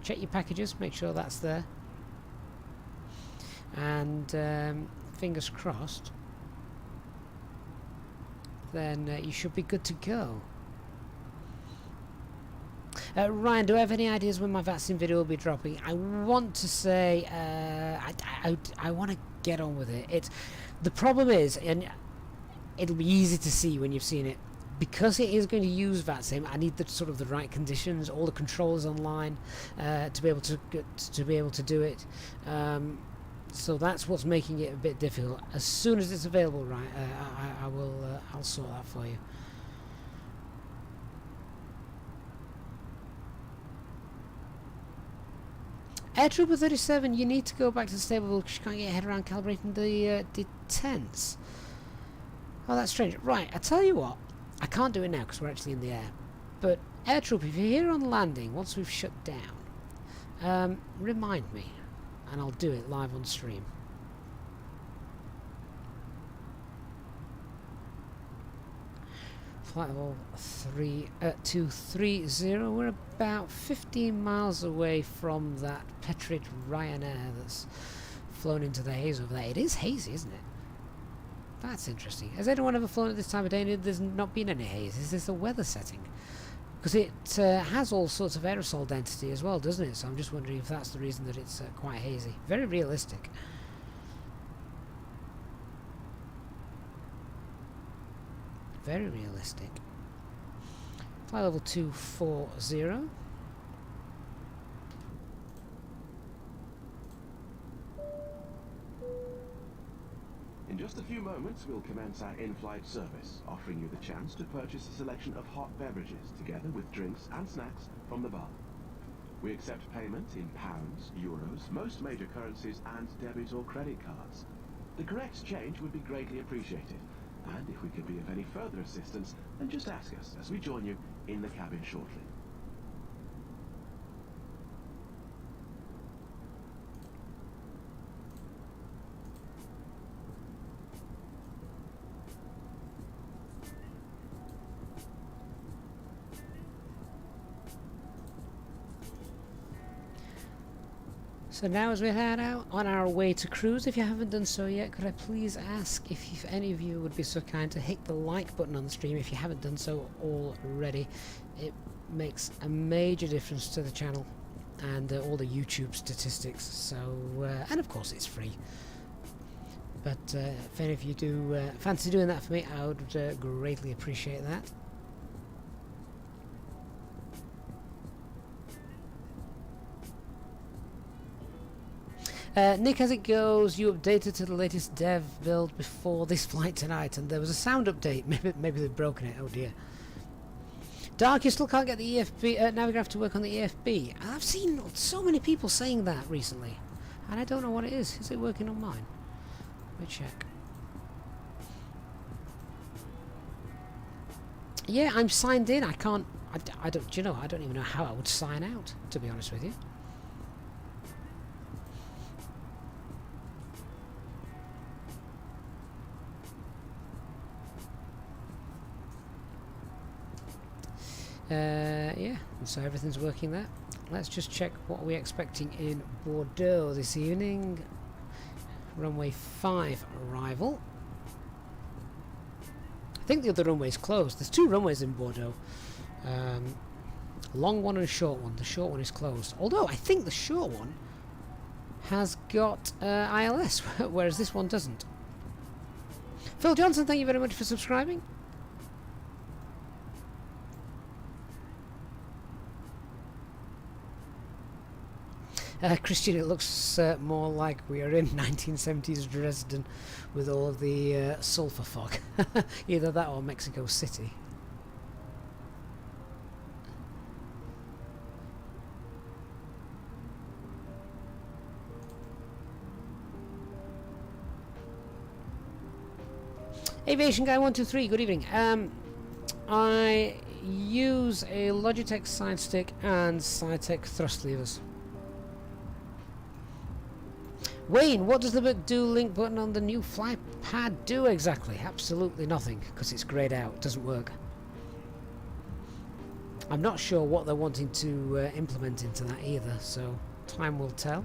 Check your packages, make sure that's there. And fingers crossed, then you should be good to go. Ryan, do I have any ideas when my VATSIM video will be dropping? I want to say I want to get on with it. The problem is, and it'll be easy to see when you've seen it, because it is going to use VATSIM. I need the sort of the right conditions, all the controls online to be able to do it. So that's what's making it a bit difficult. As soon as it's available, right, I'll sort that for you. Air Trooper 37, you need to go back to the stable because you can't get your head around calibrating the detents. Oh, that's strange. Right, I tell you what, I can't do it now because we're actually in the air. But Air Trooper, if you're here on landing, once we've shut down, remind me, and I'll do it live on stream. Flight level 230. We're about 15 miles away from that Petrit Ryanair that's flown into the haze over there. It is hazy, isn't it? That's interesting. Has anyone ever flown at this time of day and there's not been any haze? Is this a weather setting? Because it has all sorts of aerosol density as well, doesn't it? So I'm just wondering if that's the reason that it's quite hazy. Very realistic. Very realistic. Flight level 240. In just a few moments, we'll commence our in-flight service, offering you the chance to purchase a selection of hot beverages, together with drinks and snacks from the bar. We accept payment in pounds, euros, most major currencies, and debit or credit cards. The correct change would be greatly appreciated, and if we could be of any further assistance, then just ask us as we join you in the cabin shortly. So now as we head out on our way to cruise, if you haven't done so yet, could I please ask if any of you would be so kind to hit the like button on the stream if you haven't done so already. It makes a major difference to the channel and all the YouTube statistics. So and of course it's free. But if any of you do fancy doing that for me, I would greatly appreciate that. Nick, as it goes, you updated to the latest dev build before this flight tonight, and there was a sound update. Maybe they've broken it. Oh dear. Dark, you still can't get the EFB. Navigraph to work on the EFB. I've seen so many people saying that recently, and I don't know what it is. Is it working on mine? Let me check. Yeah, I'm signed in. I can't. I don't. Do you know? I don't even know how I would sign out. To be honest with you. Yeah, so everything's working there. Let's just check what we're expecting in Bordeaux this evening. Runway 5 arrival. I think the other runway's closed. There's 2 runways in Bordeaux. Long one and a short one. The short one is closed. Although I think the short one has got ILS, whereas this one doesn't. Phil Johnson, thank you very much for subscribing. Christian, it looks more like we are in 1970s Dresden with all of the sulphur fog. Either that or Mexico City. Aviation Guy 123, good evening. I use a Logitech side stick and Cytec thrust levers. Wayne, what does the do link button on the new FlyPad do exactly? Absolutely nothing, because it's greyed out. It doesn't work. I'm not sure what they're wanting to implement into that either, so time will tell.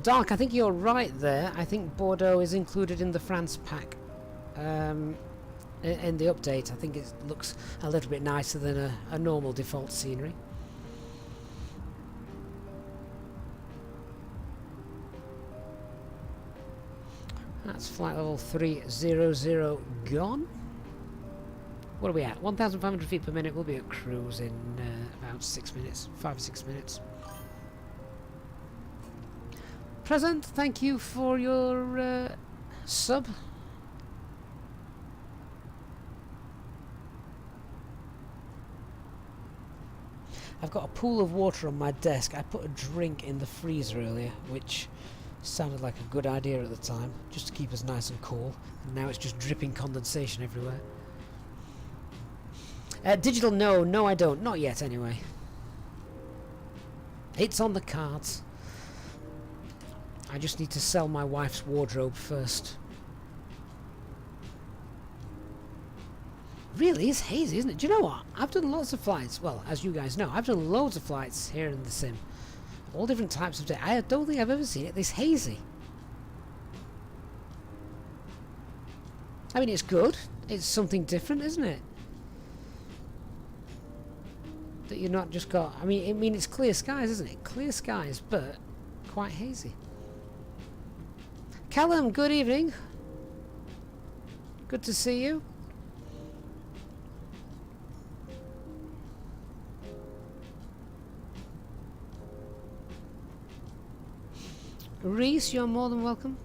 Dark, I think you're right there. I think Bordeaux is included in the France pack. in the update. I think it looks a little bit nicer than a normal default scenery. That's flight level 300 gone. What are we at? 1,500 feet per minute. We'll be at cruise in about 6 minutes, 5 or 6 minutes. Present, thank you for your sub. I've got a pool of water on my desk. I put a drink in the freezer earlier, which sounded like a good idea at the time, just to keep us nice and cool. And now it's just dripping condensation everywhere. Digital, no I don't. Not yet, anyway. It's on the cards. I just need to sell my wife's wardrobe first. Really is hazy, isn't it? Do you know what? I've done lots of flights. Well, as you guys know, I've done loads of flights here in the sim. All different types of day. I don't think I've ever seen it this hazy. I mean, it's good. It's something different, isn't it? That you're not just got... I mean, it's clear skies, isn't it? Clear skies, but quite hazy. Callum, good evening. Good to see you. Reese, you're more than welcome.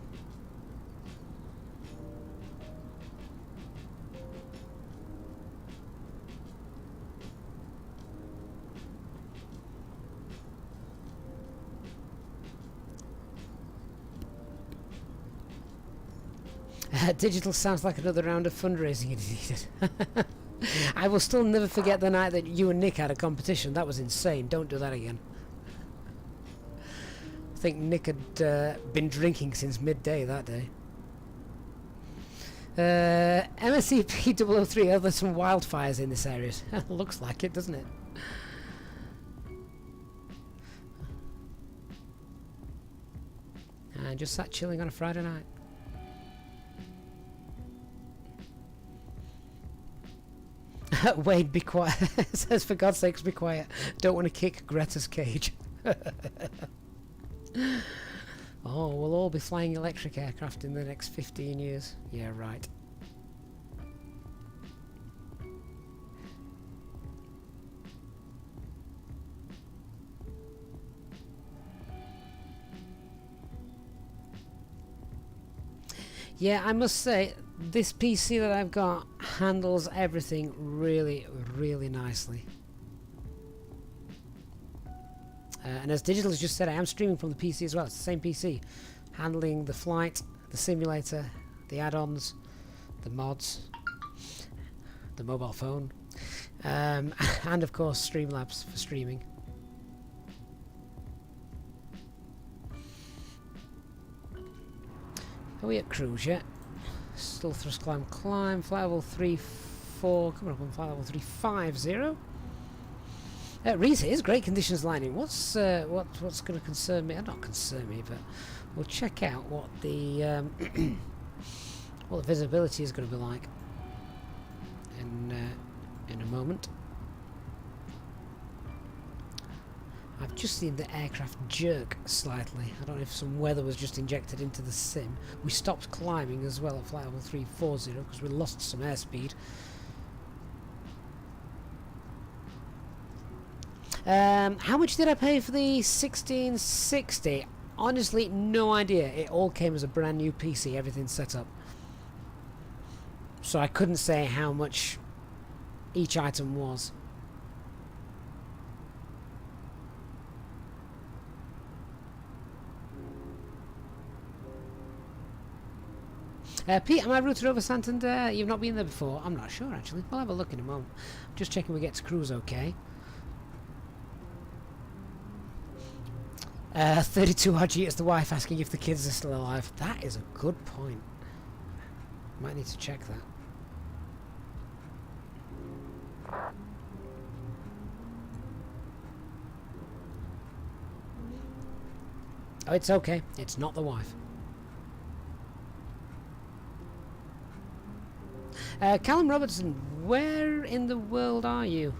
Digital sounds like another round of fundraising indeed. I will still never forget the night that you and Nick had a competition. That was insane. Don't do that again. I think Nick had been drinking since midday that day. MSCP 003, oh, there's some wildfires in this area. Looks like it, doesn't it? And just sat chilling on a Friday night. Wade, be quiet. Says, for God's sakes, be quiet. Don't want to kick Greta's cage. Oh, we'll all be flying electric aircraft in the next 15 years. Yeah, right. Yeah, I must say, this PC that I've got handles everything really, really nicely. And as Digital has just said, I am streaming from the PC as well. It's the same PC. Handling the flight, the simulator, the add-ons, the mods, the mobile phone, and of course Streamlabs for streaming. Are we at cruise yet? Still thrust climb, flight level 34, coming up on flight level 350. Reese, it is great conditions lining. What's going to concern me? Not concern me, but we'll check out what the what the visibility is going to be like in a moment. I've just seen the aircraft jerk slightly. I don't know if some weather was just injected into the sim. We stopped climbing as well at flight level 340 because we lost some airspeed. How much did I pay for the 1660? Honestly, no idea. It all came as a brand new PC, everything set up. So I couldn't say how much each item was. Pete, am I routed over Santander? You've not been there before? I'm not sure, actually. We'll have a look in a moment. Just checking we get to cruise okay. 32 RG is the wife asking if the kids are still alive. That is a good point. Might need to check that. Oh, it's okay. It's not the wife. Callum Robertson, where in the world are you?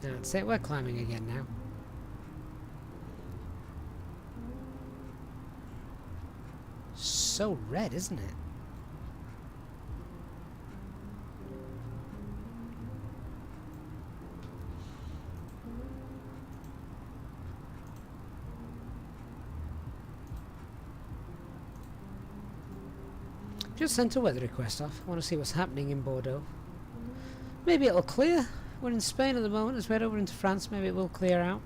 That's it, we're climbing again now. So red, isn't it? Just sent a weather request off. I want to see what's happening in Bordeaux. Maybe it'll clear. We're in Spain at the moment. Let's head over into France. Maybe it will clear out.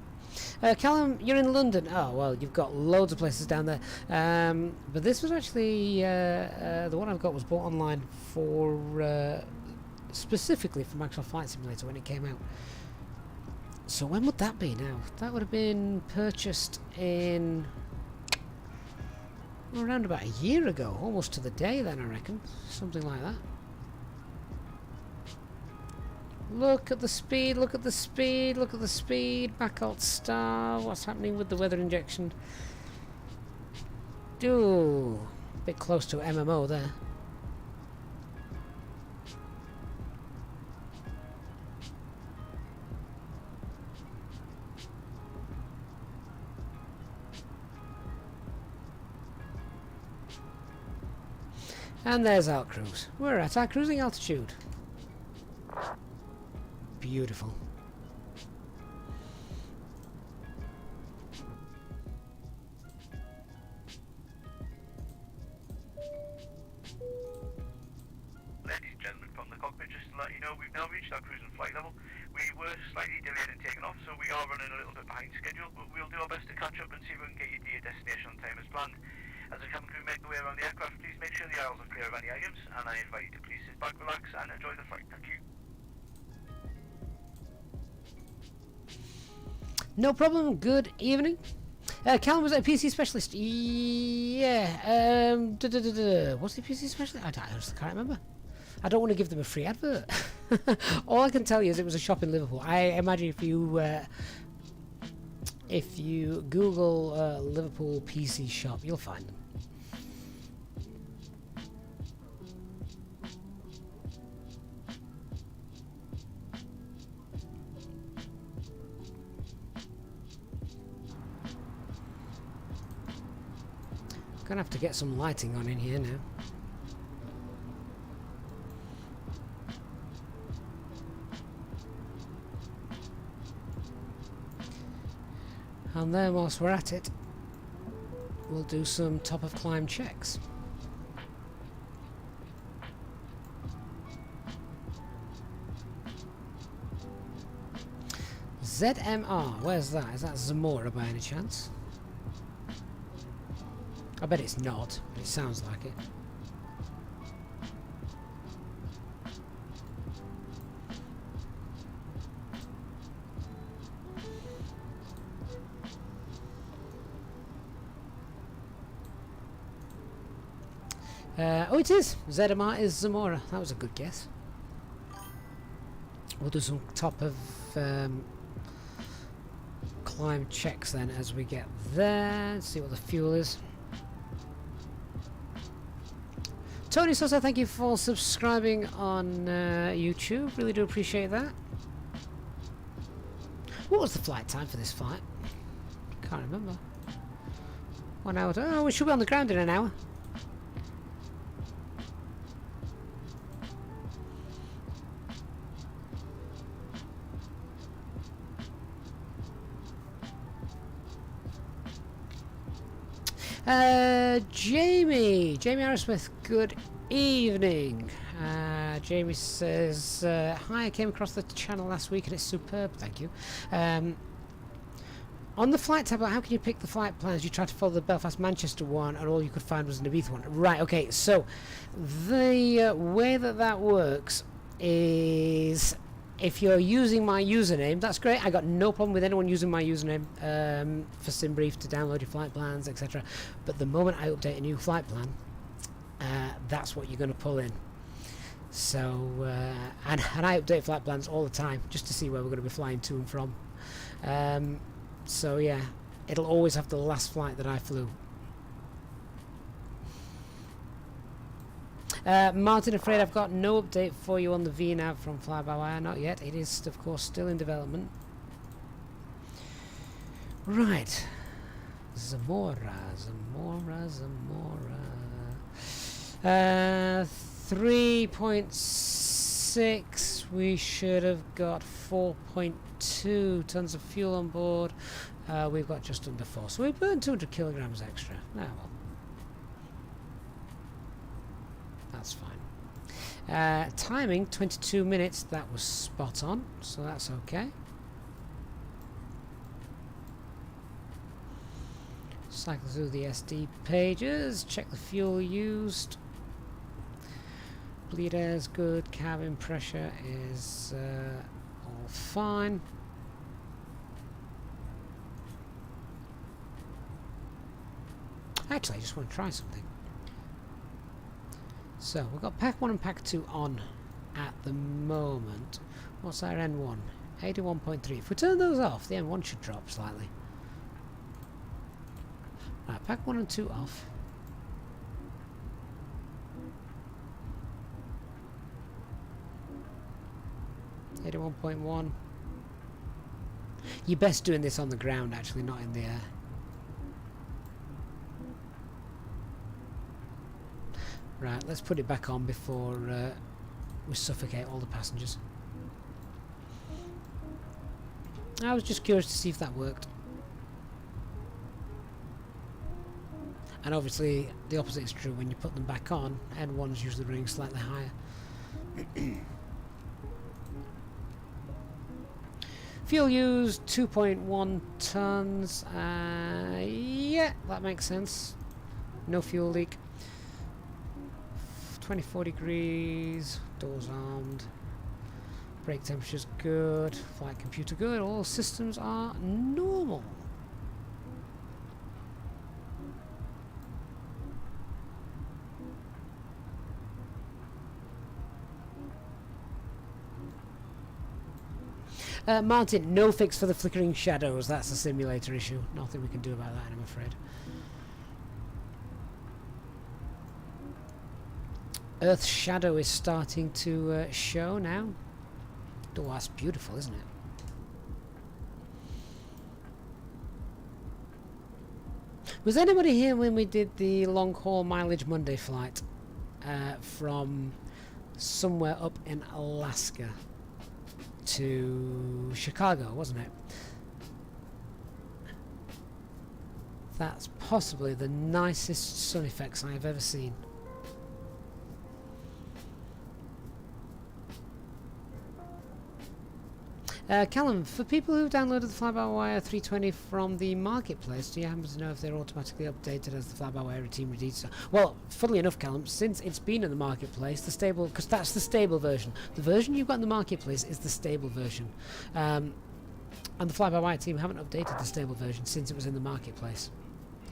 Callum, you're in London. Oh, well, you've got loads of places down there. But this was actually... the one I've got was bought online for... specifically for Microsoft Flight Simulator when it came out. So when would that be now? That would have been purchased in... around about a year ago. Almost to the day then, I reckon. Something like that. Look at the speed, look at the speed, look at the speed. Back alt star. What's happening with the weather injection? Ooh, bit close to MMO there. And there's our cruise. We're at our cruising altitude. Beautiful. Ladies and gentlemen from the cockpit, just to let you know, we've now reached our cruise and flight level. We were slightly delayed in taking off, so we are running a little bit behind schedule, but we'll do our best to catch up and see if we can get you to your destination on time as planned. As the cabin crew make their way around the aircraft, please make sure the aisles are clear of any items, and I invite you to please sit back, relax, and enjoy the flight. Thank you. No problem. Good evening. Callum was a PC specialist. Yeah. What's the PC specialist? I honestly can't remember. I don't want to give them a free advert. All I can tell you is it was a shop in Liverpool. I imagine if you Google Liverpool PC shop, you'll find them. Gonna have to get some lighting on in here now. And then whilst we're at it, we'll do some top of climb checks. ZMR, where's that? Is that Zamora by any chance? I bet it's not, but it sounds like it. Oh, it is! ZMR is Zamora. That was a good guess. We'll do some top of climb checks then as we get there. Let's see what the fuel is. Tony Sosa, thank you for subscribing on YouTube. Really do appreciate that. What was the flight time for this flight? Can't remember. 1 hour. Oh, we should be on the ground in an hour. Jamie Aerosmith, good evening. Jamie says, hi, I came across the channel last week and it's superb, thank you. On the flight tablet, how can you pick the flight plans? You tried to follow the Belfast-Manchester one and all you could find was an Ibiza one. Right, okay, so the way that works is if you're using my username, that's great. I got no problem with anyone using my username for SimBrief to download your flight plans, etc. But the moment I update a new flight plan, that's what you're going to pull in. So, and I update flight plans all the time just to see where we're going to be flying to and from. So yeah, it'll always have the last flight that I flew. Martin, afraid I've got no update for you on the VNav from FlyByWire. Not yet. It is, of course, still in development. Right. Zamora. 3.6. We should have got 4.2 tons of fuel on board. We've got just under 4. So we burned 200 kilograms extra. Ah, well. That's fine. Timing 22 minutes. That was spot on, so that's okay. Cycle through the SD pages, check the fuel used. Bleed air is good, cabin pressure is all fine. Actually, I just want to try something. So, we've got Pack 1 and Pack 2 on at the moment. What's our N1? 81.3. If we turn those off, the N1 should drop slightly. Right, Pack 1 and 2 off. .1. You're best doing this on the ground, actually, not in the air. Right, let's put it back on before we suffocate all the passengers. I was just curious to see if that worked. And obviously the opposite is true. When you put them back on, N1's usually running slightly higher. Fuel used 2.1 tons. Yeah, that makes sense. No fuel leak. 24 degrees. Doors armed. Brake temperature's good. Flight computer good. All systems are normal. Martin, no fix for the flickering shadows. That's a simulator issue. Nothing we can do about that, I'm afraid. Earth's shadow is starting to show now. Oh, that's beautiful, isn't it? Was anybody here when we did the long-haul mileage Monday flight from somewhere up in Alaska to Chicago, wasn't it? That's possibly the nicest sun effects I have ever seen. Callum, for people who downloaded the FlyByWire 320 from the marketplace, do you happen to know if they're automatically updated as the FlyByWire team release? Well, funnily enough, Callum, since it's been in the marketplace, the stable, because that's the stable version. The version you've got in the marketplace is the stable version. And the FlyByWire team haven't updated the stable version since it was in the marketplace.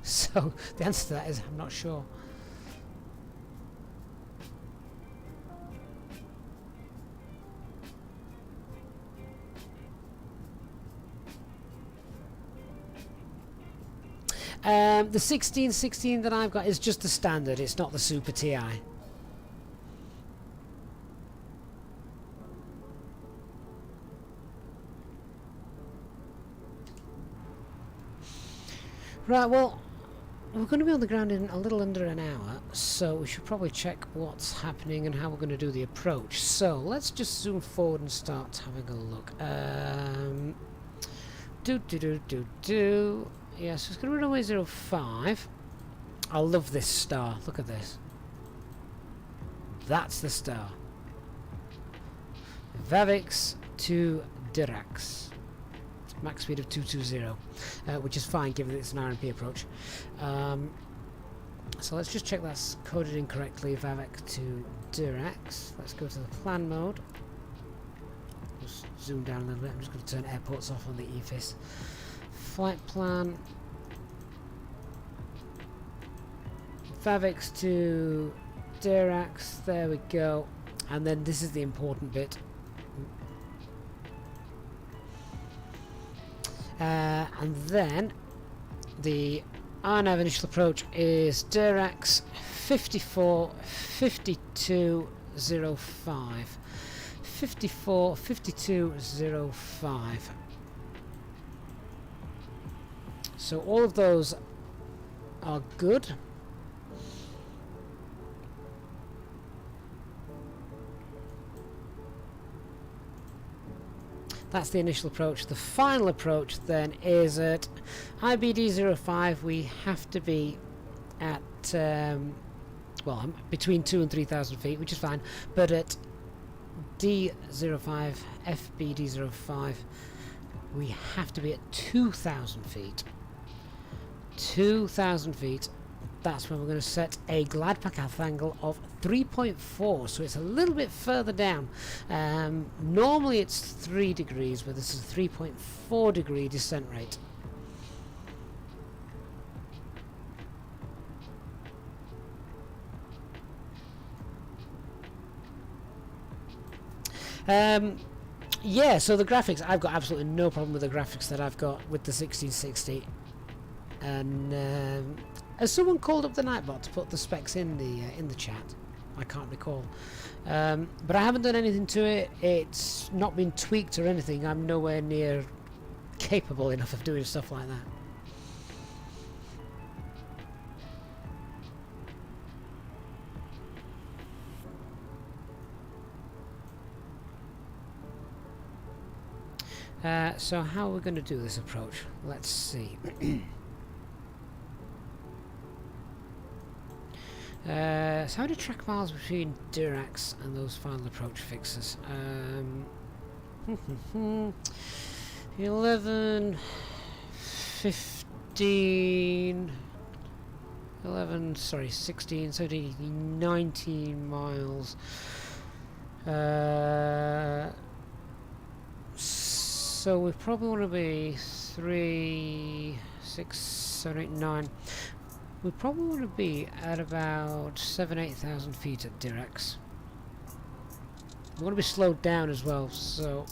So the answer to that is I'm not sure. The 1616 that I've got is just the standard, it's not the Super TI. Right, well, we're going to be on the ground in a little under an hour, so we should probably check what's happening and how we're going to do the approach. So, let's just zoom forward and start having a look. Yeah, so it's going to run away 05. I love this star. Look at this. That's the star. Vavix to Dirac. Max speed of 220, which is fine given that it's an RMP approach. So let's just check that's coded incorrectly. Vavix to Dirac. Let's go to the plan mode. Just zoom down a little bit. I'm just going to turn airports off on the EFIS. Flight plan. Vavix to Dirac, there we go. And then this is the important bit. And then the RNAV initial approach is Dirac 545205. 545205. So all of those are good. That's the initial approach. The final approach then is at IBD05. We have to be at well, between 2,000 and 3,000 feet, which is fine. But at D05, FBD05, we have to be at 2,000 feet. 2,000 feet. That's when we're going to set a glide path angle of 3.4, so it's a little bit further down. Normally it's 3 degrees, but this is 3.4 degree descent rate. Yeah, so the graphics, I've got absolutely no problem with the graphics that I've got with the 1660. And has someone called up the Nightbot to put the specs in the chat? I can't recall. But I haven't done anything to it. It's not been tweaked or anything. I'm nowhere near capable enough of doing stuff like that. So how are we going to do this approach? Let's see. So how do you track miles between Dirac and those final approach fixes? 11, 15, 11, sorry, 16, 17, 19 miles. So we probably want to be 3, 6, 7, 8, 9. We probably want to be at about 8,000 feet at Dirac. We want to be slowed down as well, so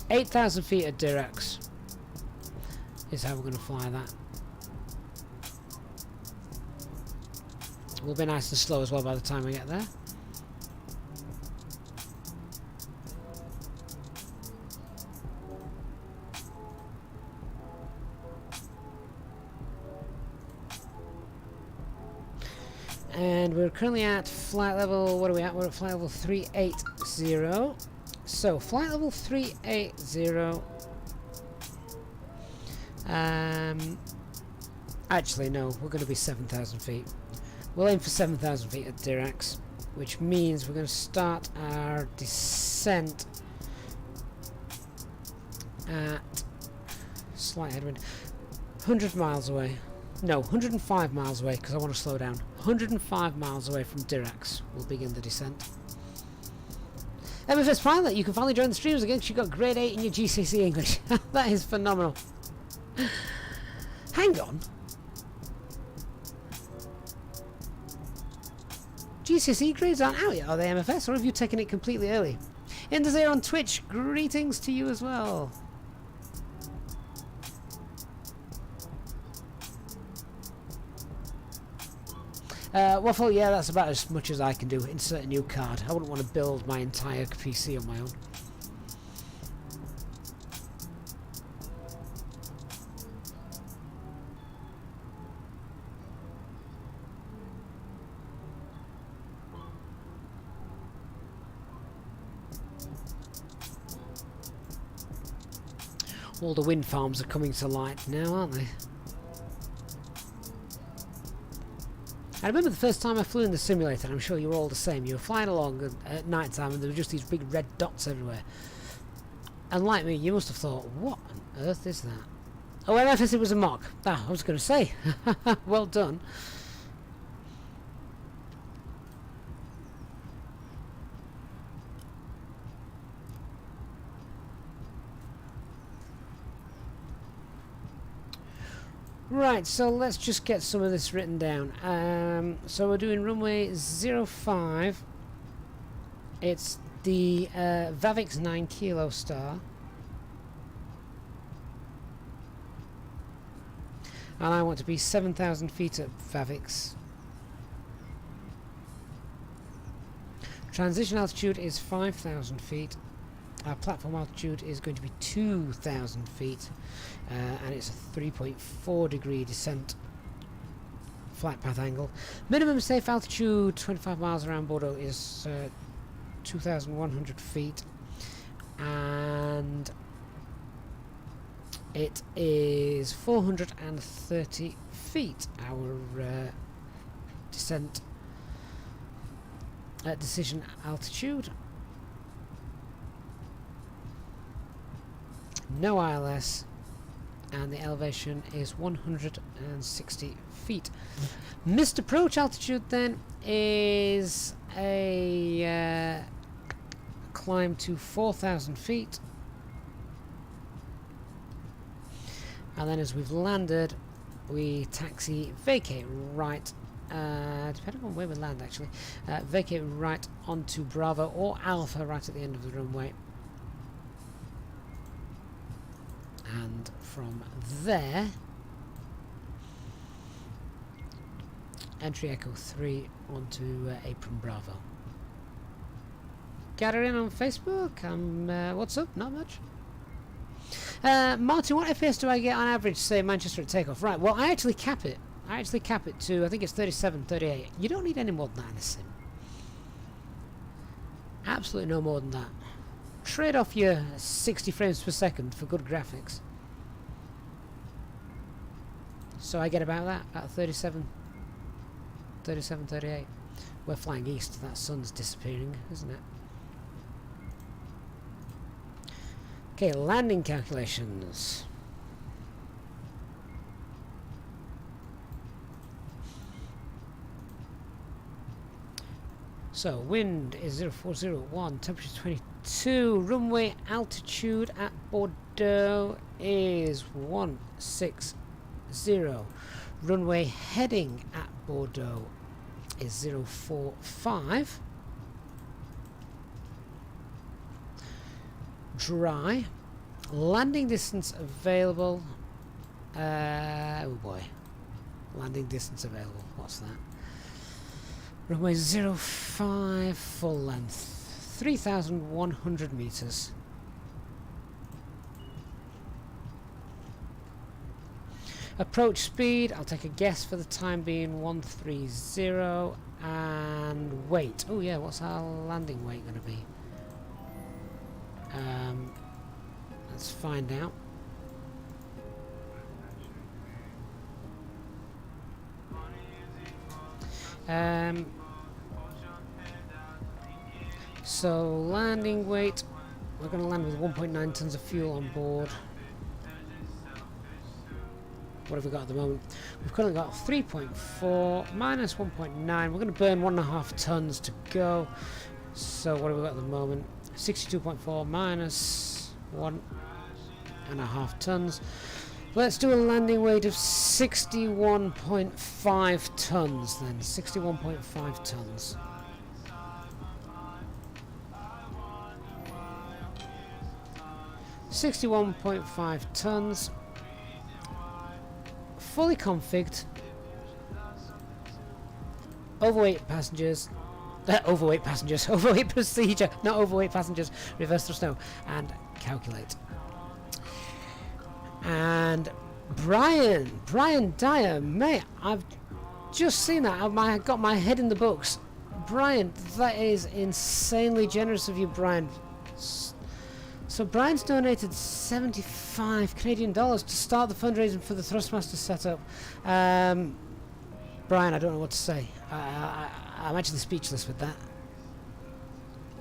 8,000 feet at Dirac is how we're going to fly that. We'll be nice and slow as well by the time we get there. And we're currently at flight level, what are we at? We're at flight level 380. So, flight level 380. Actually, no, we're going to be 7,000 feet. We'll aim for 7,000 feet at Dirac, which means we're going to start our descent at slight headwind, 100 miles away. No, 105 miles away, because I want to slow down. 105 miles away from Dirac, we'll begin the descent. MFS Pilot, you can finally join the streams again because you got grade 8 in your GCSE English. That is phenomenal. Hang on. GCSE grades aren't out yet, are they, MFS? Or have you taken it completely early? Indazir on Twitch, greetings to you as well. Waffle, yeah, that's about as much as I can do. Insert a new card. I wouldn't want to build my entire PC on my own. All the wind farms are coming to light now, aren't they? I remember the first time I flew in the simulator, and I'm sure you were all the same. You were flying along at night time and there were just these big red dots everywhere. And like me, you must have thought, what on earth is that? Oh, MFS, it was a mock. Ah, I was going to say. Well done. Right, so let's just get some of this written down. So we're doing runway 05. It's the Vavix 9 Kilo Star. And I want to be 7,000 feet at Vavix. Transition altitude is 5,000 feet. Our platform altitude is going to be 2,000 feet. And it's a 3.4 degree descent flight path angle. Minimum safe altitude 25 miles around Bordeaux is 2,100 feet. And it is 430 feet, our descent decision altitude. No ILS, and the elevation is 160 feet. Missed approach altitude then is a climb to 4,000 feet. And then as we've landed, we taxi vacate right, depending on where we land actually, vacate right onto Bravo or Alpha right at the end of the runway. And from there, entry Echo 3 onto Apron Bravo. Gather in on Facebook. What's up? Not much. Martin, what FPS do I get on average, say, Manchester at takeoff? Right, well, I actually cap it. I actually cap it to, I think it's 37, 38. You don't need any more than that in a sim. Absolutely no more than that. Trade off your 60 frames per second for good graphics. So I get about that, about 37, 38. We're flying east, that sun's disappearing, isn't it? Okay, landing calculations. So, wind is 0401, temperature 22, runway altitude at Bordeaux is 160. Runway heading at Bordeaux is 045. Dry. Landing distance available. Oh boy. Landing distance available. What's that? Runway 05, full length. 3,100 meters. Approach speed, I'll take a guess for the time being, 130. And weight. Oh yeah, what's our landing weight going to be? Let's find out. So landing weight, we're going to land with 1.9 tons of fuel on board. What have we got at the moment? We've currently got 3.4 minus 1.9. We're going to burn 1.5 tons to go. So what have we got at the moment? 62.4 minus 1.5 tons. Let's do a landing weight of 61.5 tons then. 61.5 tons. $61.5 tons. Fully configured. Overweight passengers. Overweight procedure, not overweight passengers. Reverse thrust no, and calculate. And Brian Dyer, mate, I've just seen that. I've got my head in the books. Brian, that is insanely generous of you, Brian. So Brian's donated 75 Canadian dollars to start the fundraising for the Thrustmaster setup. Brian, I don't know what to say. I'm actually speechless with that.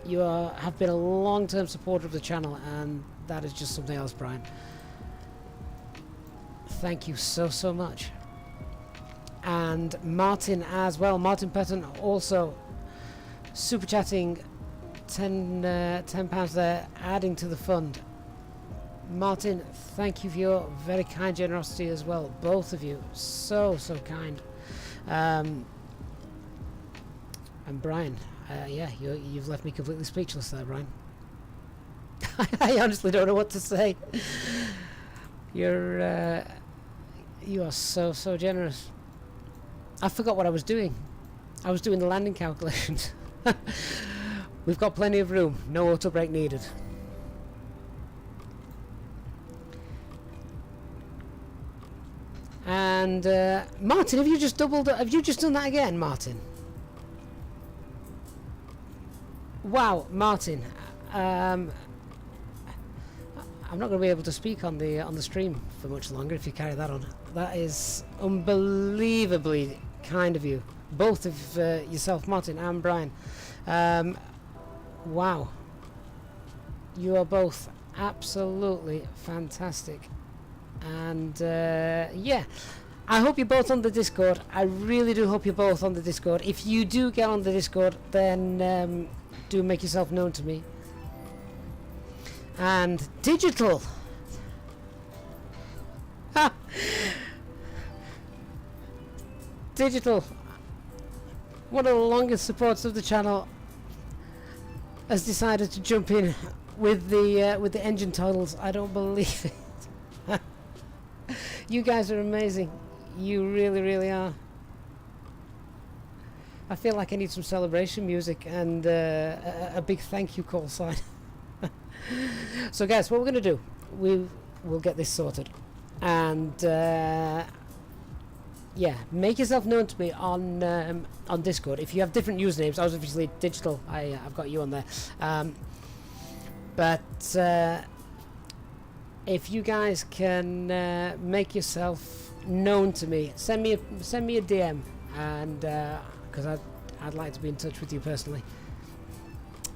You have been a long-term supporter of the channel, and that is just something else, Brian. Thank you so much. And Martin as well. Martin Petton also super chatting £10 there, adding to the fund. Martin, thank you for your very kind generosity as well. Both of you, so kind. And Brian, yeah, you've left me completely speechless there, Brian. I honestly don't know what to say. You're You are so, so generous. I forgot what I was doing. I was doing the landing calculations. We've got plenty of room. No auto brake needed. And Martin, have you just done that again, Martin? Wow, Martin. I'm not going to be able to speak on the stream for much longer if you carry that on. That is unbelievably kind of you, both of yourself, Martin, and Brian. Wow, you are both absolutely fantastic, and yeah, I hope you're both on the Discord. I really do hope you're both on the Discord. If you do get on the Discord, then do make yourself known to me. And Digital. Digital, one of the longest supporters of the channel, has decided to jump in with the engine titles. I don't believe it. You guys are amazing. You really, really are. I feel like I need some celebration music and a big thank you call sign. So guys, what we're going to do, we'll get this sorted, and yeah, make yourself known to me on Discord. If you have different usernames, I was obviously Digital. I've got you on there, but if you guys can make yourself known to me, send me a DM, and because I'd like to be in touch with you personally.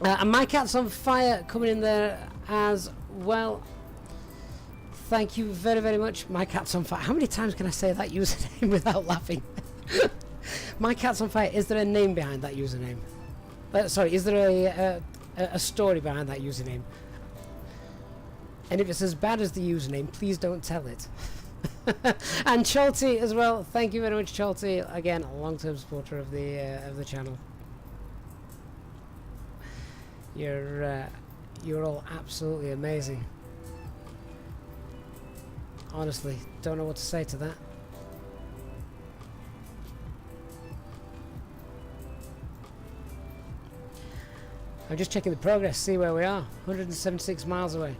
And My Cat's on Fire coming in there as well. Thank you very, very much. My Cat's on Fire. How many times can I say that username without laughing? My Cat's on Fire. Is there a name behind that username? Sorry, is there a story behind that username? And if it's as bad as the username, please don't tell it. And Chalty as well. Thank you very much, Chalty. Again, a long-term supporter of the channel. You're all absolutely amazing. Honestly, don't know what to say to that. I'm just checking the progress, see where we are. 176 miles away.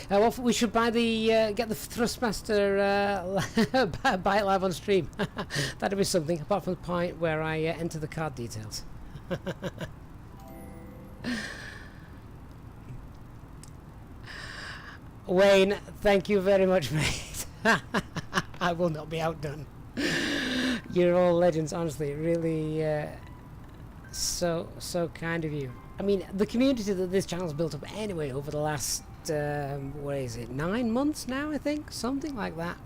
Well, we should buy get the Thrustmaster, buy it live on stream. That'd be something, apart from the point where I enter the card details. Wayne, thank you very much, mate. I will not be outdone. You're all legends, honestly. Really, so kind of you. I mean, the community that this channel's built up anyway over the last what is it, 9 months now, I think, something like that.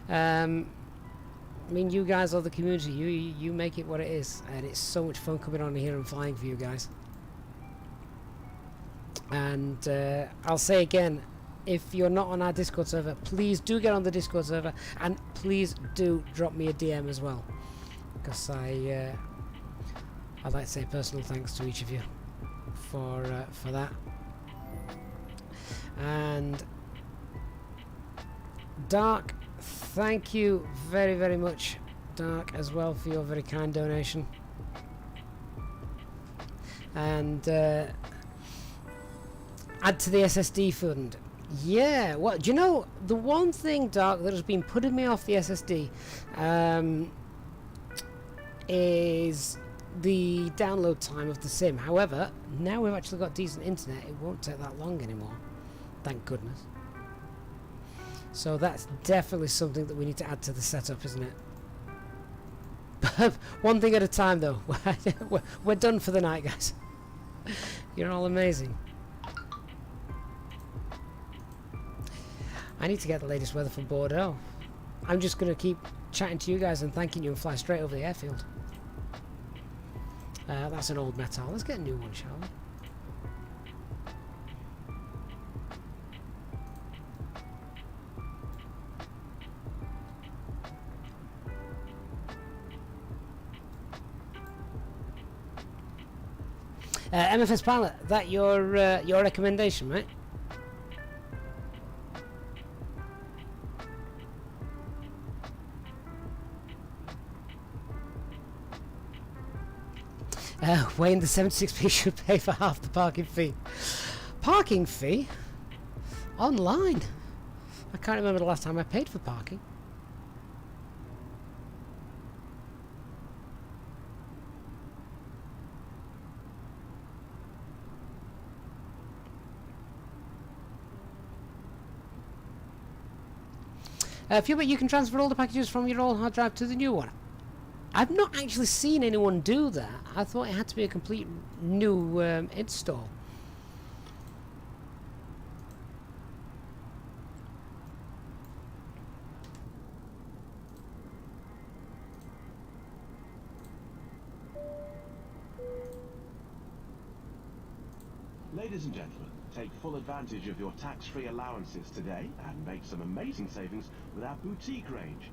I mean, you guys are the community. You make it what it is, and it's so much fun coming on here and flying for you guys. And I'll say again, if you're not on our Discord server, please do get on the Discord server, and please do drop me a DM as well, because I'd like to say personal thanks to each of you for that. And Dark, thank you very, very much, Dark, as well, for your very kind donation. And add to the SSD fund. Yeah, well, do you know, the one thing, Dark, that has been putting me off the SSD is the download time of the sim. However, now we've actually got decent internet, it won't take that long anymore. Thank goodness. So that's definitely something that we need to add to the setup, isn't it? One thing at a time, though. We're done for the night, guys. You're all amazing. I need to get the latest weather from Bordeaux. I'm just going to keep chatting to you guys and thanking you and fly straight over the airfield. That's an old metal. Let's get a new one, shall we? MFS pilot, that your recommendation, right? Wayne, the 76p should pay for half the parking fee. Parking fee? Online? I can't remember the last time I paid for parking. Fubert, you can transfer all the packages from your old hard drive to the new one. I've not actually seen anyone do that. I thought it had to be a complete new install. Ladies and gentlemen, take full advantage of your tax-free allowances today and make some amazing savings with our boutique range.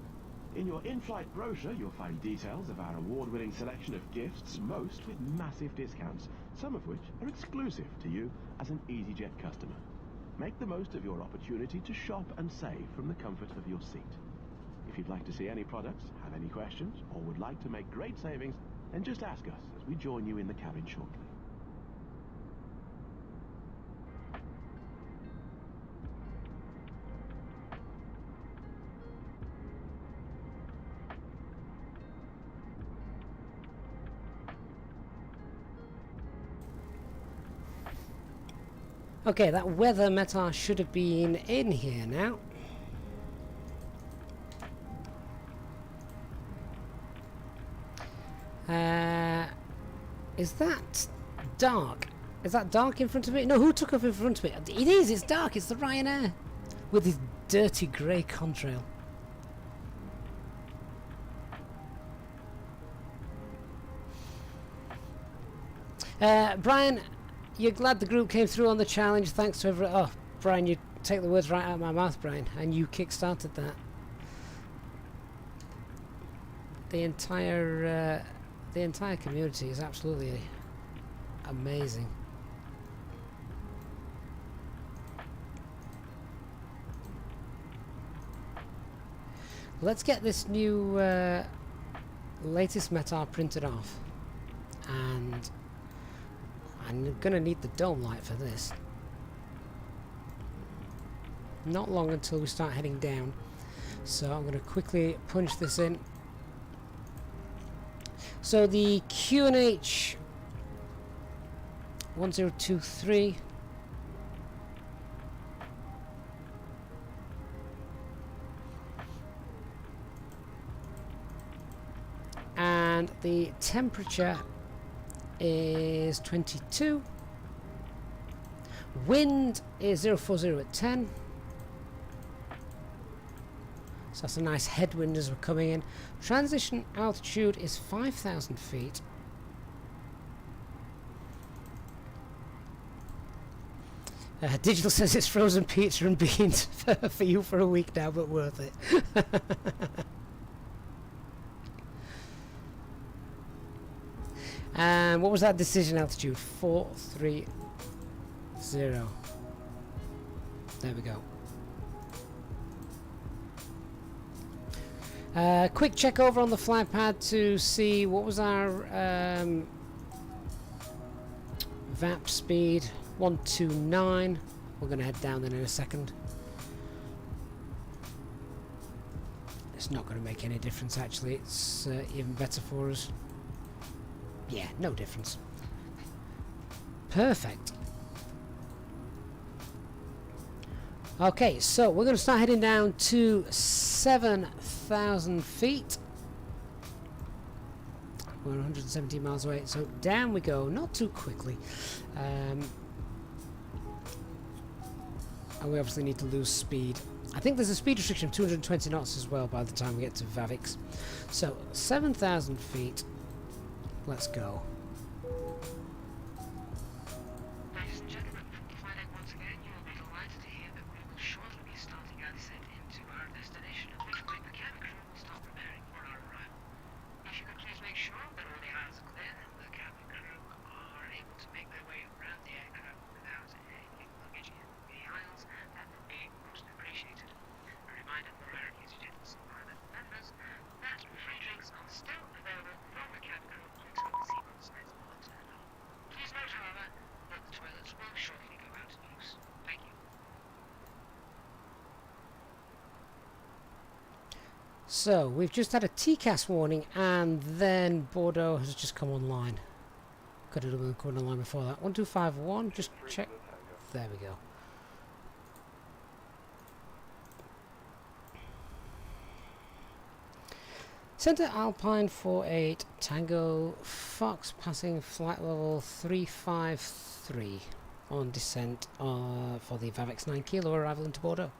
In your in-flight brochure, you'll find details of our award-winning selection of gifts, most with massive discounts, some of which are exclusive to you as an Easyjet customer. Make the most of your opportunity to shop and save from the comfort of your seat. If you'd like to see any products, have any questions, or would like to make great savings, then just ask us as we join you in the cabin shortly. Okay, that weather METAR should have been in here now. Is that dark? Is that dark in front of me? No, who took off in front of me? It is, it's dark, it's the Ryanair. With his dirty grey contrail. Brian, you're glad the group came through on the challenge. Thanks to everyone. Oh, Brian, you take the words right out of my mouth, Brian, and you kick-started that. The entire community is absolutely amazing. Let's get this new latest METAR printed off, and I'm gonna need the dome light for this. Not long until we start heading down, so I'm gonna quickly punch this in. So the QNH 1023 and the temperature is 22. Wind is 040 at 10. So that's a nice headwind as we're coming in. Transition altitude is 5,000 feet. Digital says it's frozen pizza and beans for you for a week now, but worth it. And what was that decision altitude? 430. There we go. Quick check over on the flight pad to see what was our VAP speed. 129. We're going to head down then in a second. It's not going to make any difference actually. It's even better for us. Yeah, no difference. Perfect. Okay, so we're going to start heading down to 7,000 feet. We're 117 miles away, so down we go, not too quickly. And we obviously need to lose speed. I think there's a speed restriction of 220 knots as well by the time we get to Vavix. So 7,000 feet. Let's go. Ladies and gentlemen, from FlyByWire once again, you will be delighted to hear that we will shortly be starting our descent into our destination, at which point the cabin crew will start preparing for our arrival. If you could please make sure that all the aisles are clear and the cabin crew are able to make their So we've just had a TCAS warning, and then Bordeaux has just come online. Could have been coming online before that. 1251. Just check. There we go. Centre Alpine 48 Tango Fox passing flight level 353 on descent for the VAVX 9 Kilo arrival into Bordeaux.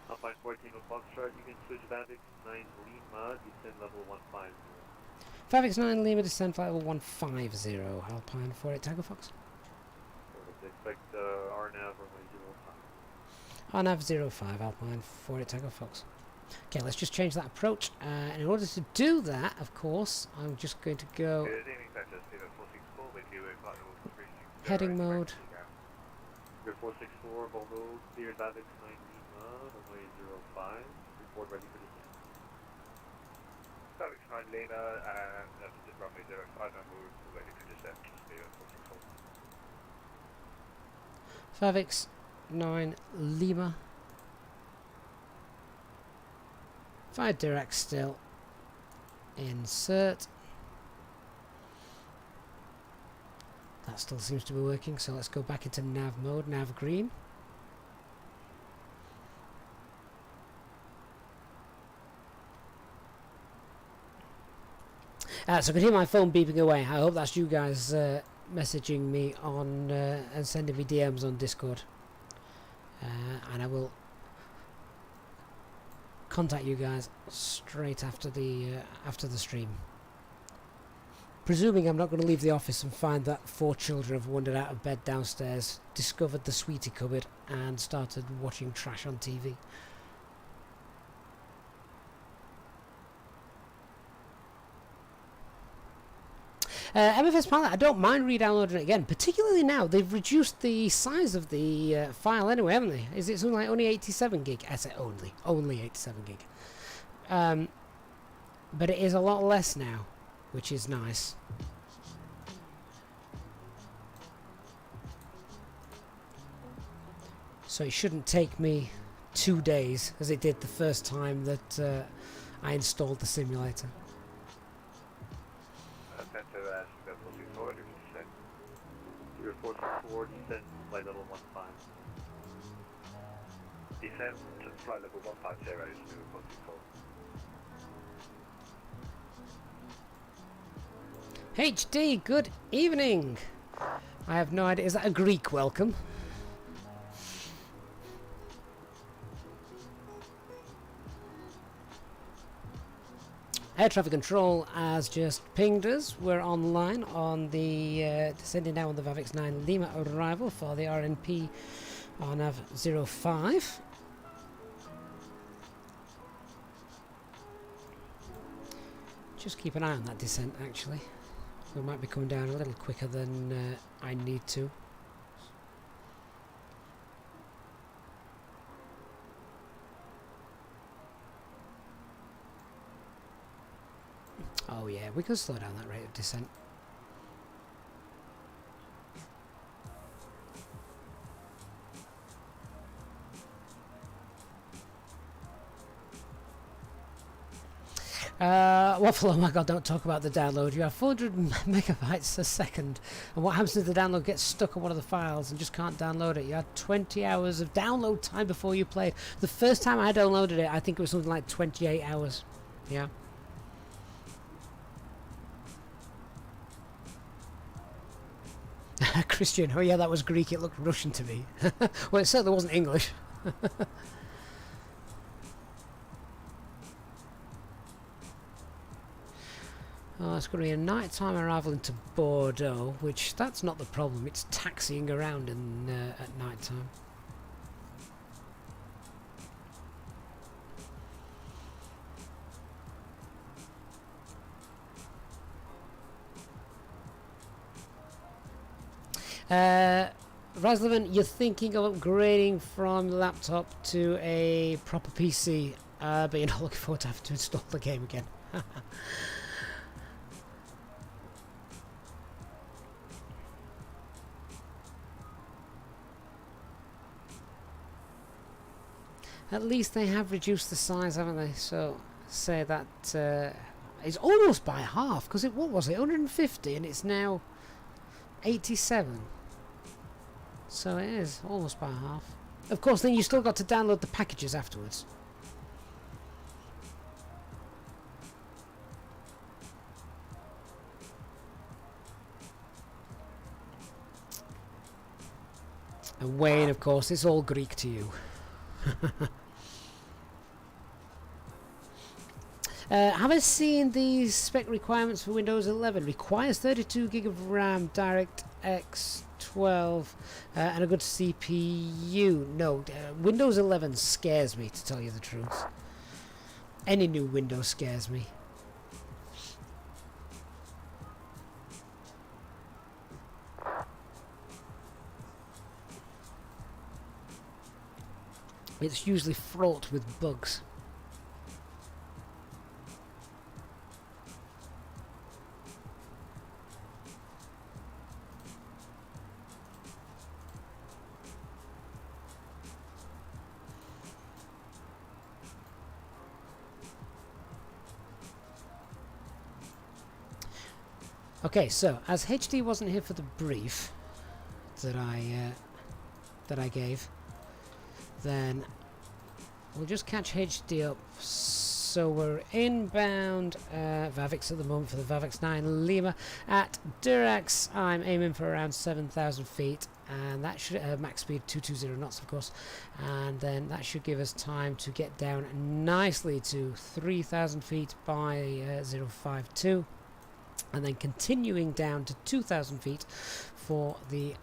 Alpine 14 on Foxtrot, you can switch VAVX 9 Lima, descent level 150. VAVX 9 Lima descent flight level 150 Alpine 48 Tango Fox. Expect RNAV runway 05. RNAV 05 Alpine 48 Tango Fox. Okay, let's just change that approach. And in order to do that, of course, I'm just going to go heading mode. 464 Bordeaux, cleared VAVX 9 Lima, runway 05, report ready for descent. VAVX 9 Lima, and runway 05, and we're ready for descent, clear 464. VAVX 9 Lima. Fire direct still. Insert. That still seems to be working, so let's go back into nav mode, nav green. So I can hear my phone beeping away. I hope that's you guys messaging me on and sending me DMs on Discord. And I will contact you guys straight after the stream. Presuming I'm not going to leave the office and find that 4 children have wandered out of bed downstairs, discovered the sweetie cupboard, and started watching trash on TV. MFS Pilot, I don't mind re-downloading it again, particularly now. They've reduced the size of the file anyway, haven't they? Is it something like only 87 gig? I say only 87 gig. But it is a lot less now, which is nice. So it shouldn't take me 2 days, as it did the first time that I installed the simulator. You're 44, descent flight level 15. Descent to flight level 150 is new 44. HD, good evening. I have no idea. Is that a Greek welcome? Air traffic control has just pinged us. We're online on the descending now on the VAVX 9 Lima arrival for the RNP RNAV 05. Just keep an eye on that descent actually. We might be coming down a little quicker than I need to. Oh yeah, we could slow down that rate of descent. Waffle, oh my god, don't talk about the download. You have 400 megabytes a second, and what happens if the download gets stuck on one of the files and just can't download it? You had 20 hours of download time before you played. The first time I downloaded it, I think it was something like 28 hours. Yeah. Christian, oh yeah, that was Greek, it looked Russian to me. Well, it certainly wasn't English. Oh, it's going to be a night-time arrival into Bordeaux, which, that's not the problem, it's taxiing around in, at night-time. Razlovan, you're thinking of upgrading from the laptop to a proper PC, but you're not looking forward to having to install the game again. At least they have reduced the size, haven't they? So say that it's almost by half, because what was it, 150, and it's now 87. So it is almost by half. Of course, then you still got to download the packages afterwards. And Wayne, of course, it's all Greek to you. Have I seen the spec requirements for Windows 11? Requires 32 gig of RAM, DirectX 12, and a good CPU. No, Windows 11 scares me, to tell you the truth. Any new Windows scares me. It's usually fraught with bugs. Okay, so as HD wasn't here for the brief that I gave, then we'll just catch HD up. So we're inbound Vavix at the moment for the Vavix 9 Lima at Durax. I'm aiming for around 7,000 feet, and that should max speed 220 knots, of course, and then that should give us time to get down nicely to 3,000 feet by 052, and then continuing down to 2,000 feet for the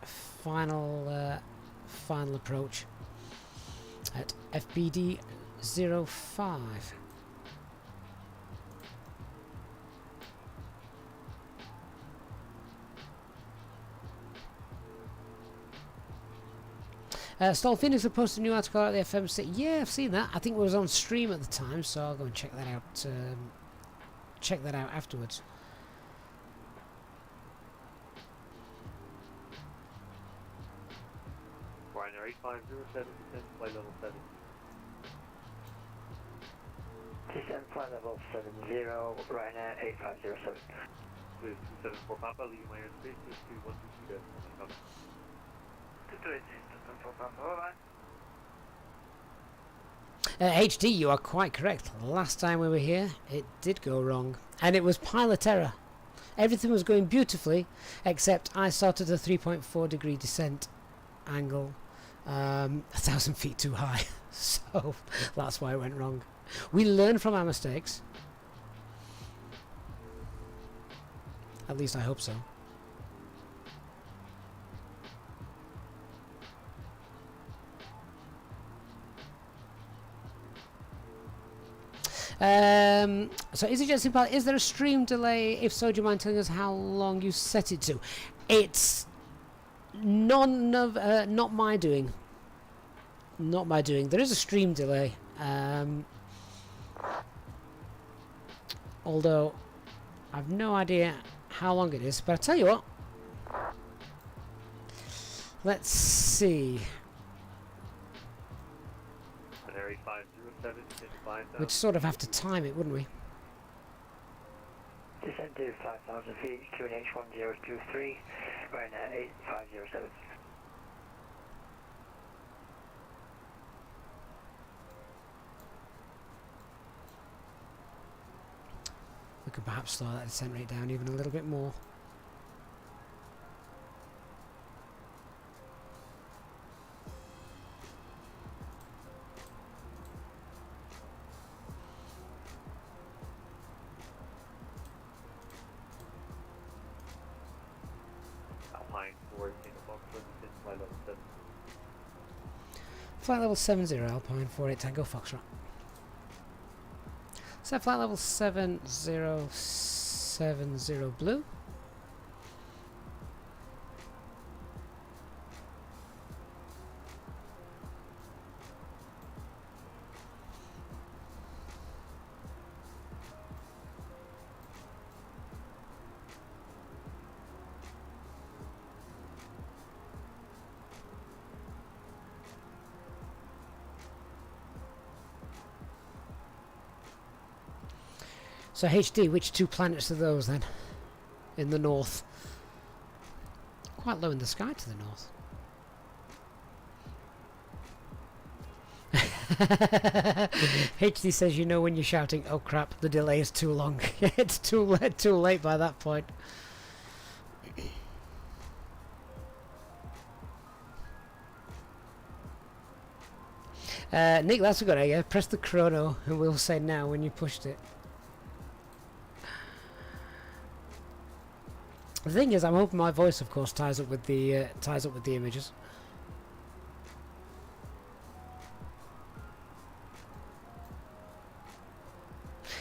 final approach at FBD 05. Stall Phoenix have posted a new article at the FM site. Yeah, I've seen that. I think it was on stream at the time, so I'll go and check that out. Check that out afterwards. Ryanair 8507, descend flight level 7. Descend flight level 70, Ryanair 8507. Please, 274 Papa, leave my airspace, 2122 Delta. 224 Papa, alright. HD, you are quite correct. Last time we were here, it did go wrong. And it was pilot error. Everything was going beautifully, except I started a 3.4 degree descent angle, 1,000 feet too high. So that's why it went wrong. We learn from our mistakes. At least I hope so. So Easyjetsimpilot, is there a stream delay? If so, do you mind telling us how long you set it to? It's not my doing. Not my doing. There is a stream delay. Although I've no idea how long it is, but I'll tell you what. Let's see. Ryanair 8507, descend 5,000. We'd sort of have to time it, wouldn't we? Descend to 5,000 feet, QNH 1023, Ryanair 8507. We could perhaps slow that descent rate down even a little bit more. Alpine 4, takeoff, descend flight level 7. Flight level 70, Alpine 48 Tango Foxtrot. Set flight level 7070 Blue. So HD, which two planets are those then? In the north. Quite low in the sky to the north. HD says, you know when you're shouting, oh crap, the delay is too long. It's too late by that point. Nick, that's a good idea. Press the chrono and we'll say now when you pushed it. The thing is, I'm hoping my voice, of course, ties up with the images.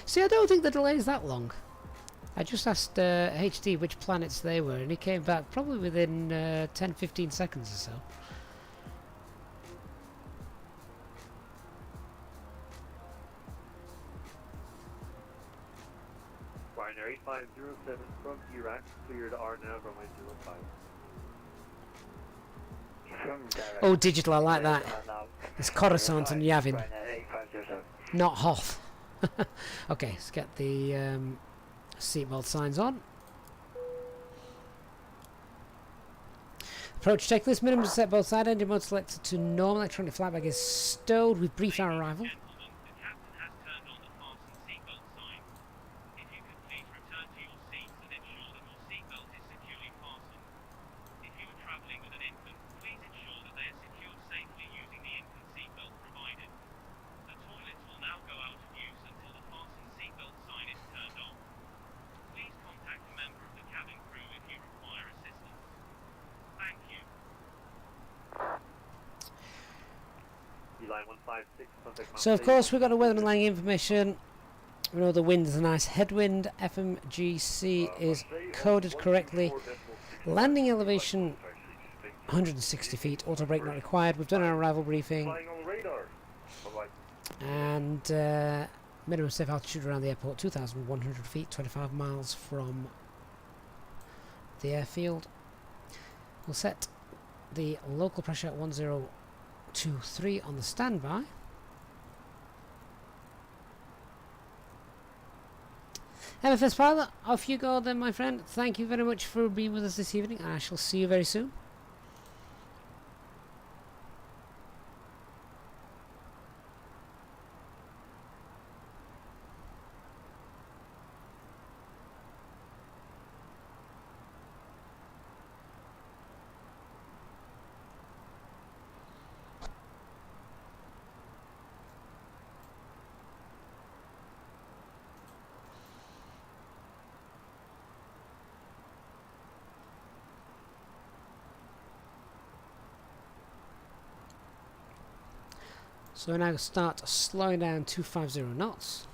See, I don't think the delay is that long. I just asked HD which planets they were, and he came back probably within 10-15 seconds or so. Binary 8507 from Iraq, cleared RNAV runway 05. Oh, digital, I like that. It's Coruscant and Yavin, not Hoth. Okay, let's get the seatbelt signs on. Approach checklist. Minimum set both side engine mode selected to normal. Electronic flight bag is stowed. We've briefed our arrival. So of course we've got a weather and landing information. We know the wind is a nice headwind. FMGC is coded correctly. Landing elevation 160 feet. Auto brake not required. We've done our arrival briefing. And minimum safe altitude around the airport 2,100 feet, 25 miles from the airfield. We'll set the local pressure at 1023 on the standby. MFS pilot, off you go then, my friend. Thank you very much for being with us this evening, and I shall see you very soon. So we now start slowing down 250 knots.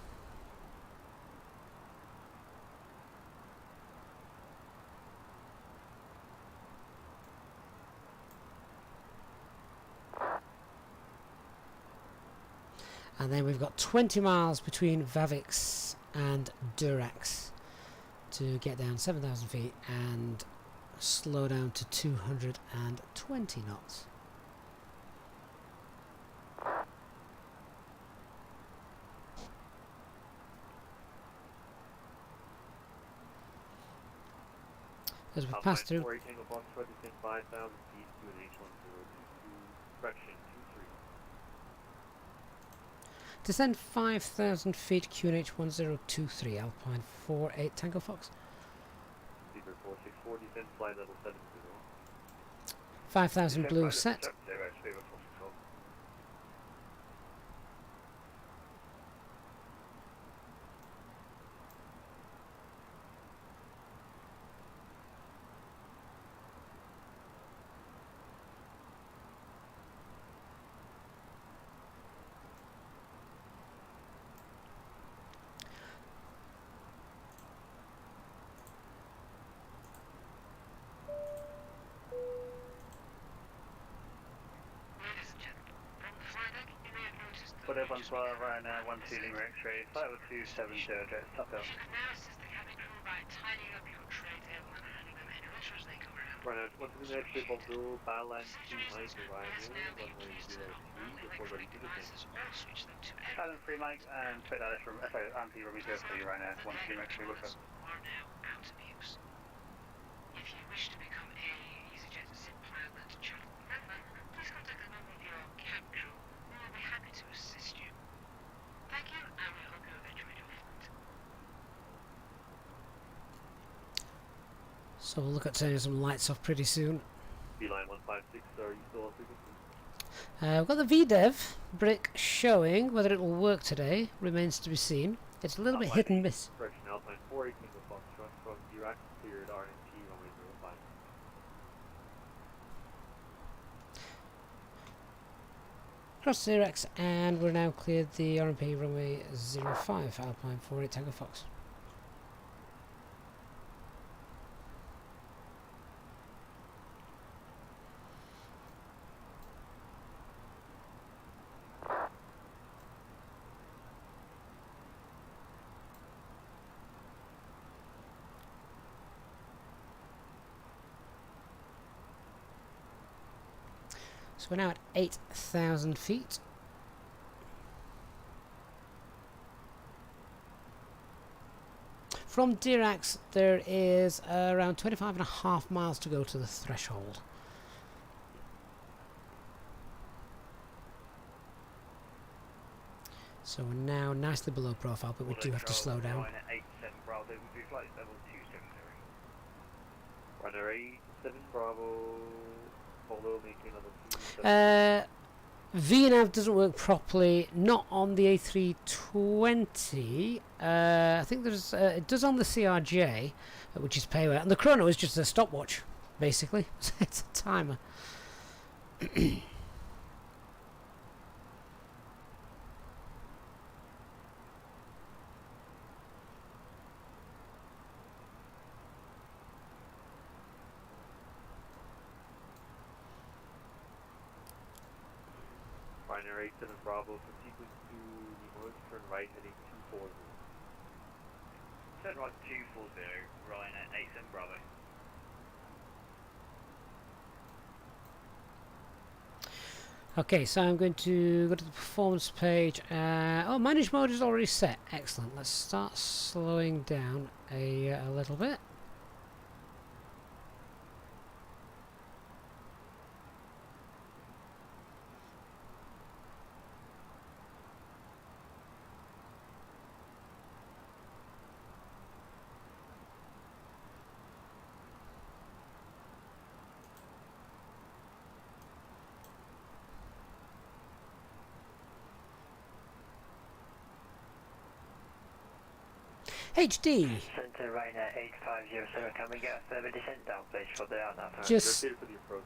And then we've got 20 miles between Vavix and Durax to get down 7,000 feet and slow down to 220 knots. As we pass through. Descend 5,000 feet, QNH 1023, Alpine 48 Tango Fox. 5,000 blue set. Right now, 1 Lima X-ray, 50270, address top down. Analysis the cabin crew by tidying up your trays, airborne, handling them, any restaurants they come around. Right now, once in the next trip of Bordeaux, Balance 2 miles arrival, runway 03, before ready to descend. Island 3 Mike and straight out from RMP Robbie 03 right now. 1 2 X-ray with us. Are now out of use. If you wish to become a Easyjetsimpilot channel member, please contact a member of your cab crew who will be happy to assist you. Thank you, and we hope you have enjoyed your flight. So we'll look at turning some lights off pretty soon. Beeline 156, are you still on frequency? We've got the VDEV brick showing. Whether it will work today remains to be seen. It's a little bit hit and miss. Correction, Alpine 4, 18 Foxtrot from Iraq, cleared RNT runway 05. Cross Xerox, and we're now cleared the RMP runway 05, Alpine 48 Tango Fox. So we're now at 8,000 feet. From Dirac, there is around 25.5 miles to go to the threshold. So we're now nicely below profile, but we do have to slow down. Line at 87 Bravo, we do flight level 270. Runner 87 Bravo, follow, maintain level 2. VNAV doesn't work properly, not on the A320. I think there's it does on the CRJ, which is pay and the chrono is just a stopwatch, basically. It's a timer. Runner 87 Bravo, from sequence to Nemo, turn right heading 240. Turn right 240, Ryan at 87 Bravo. Okay, so I'm going to go to the performance page. Oh, manage mode is already set. Excellent. Let's start slowing down a little bit. HD. Center right at 8507, can we get a further descent down please for the RNAV? Just. Clear for the approach.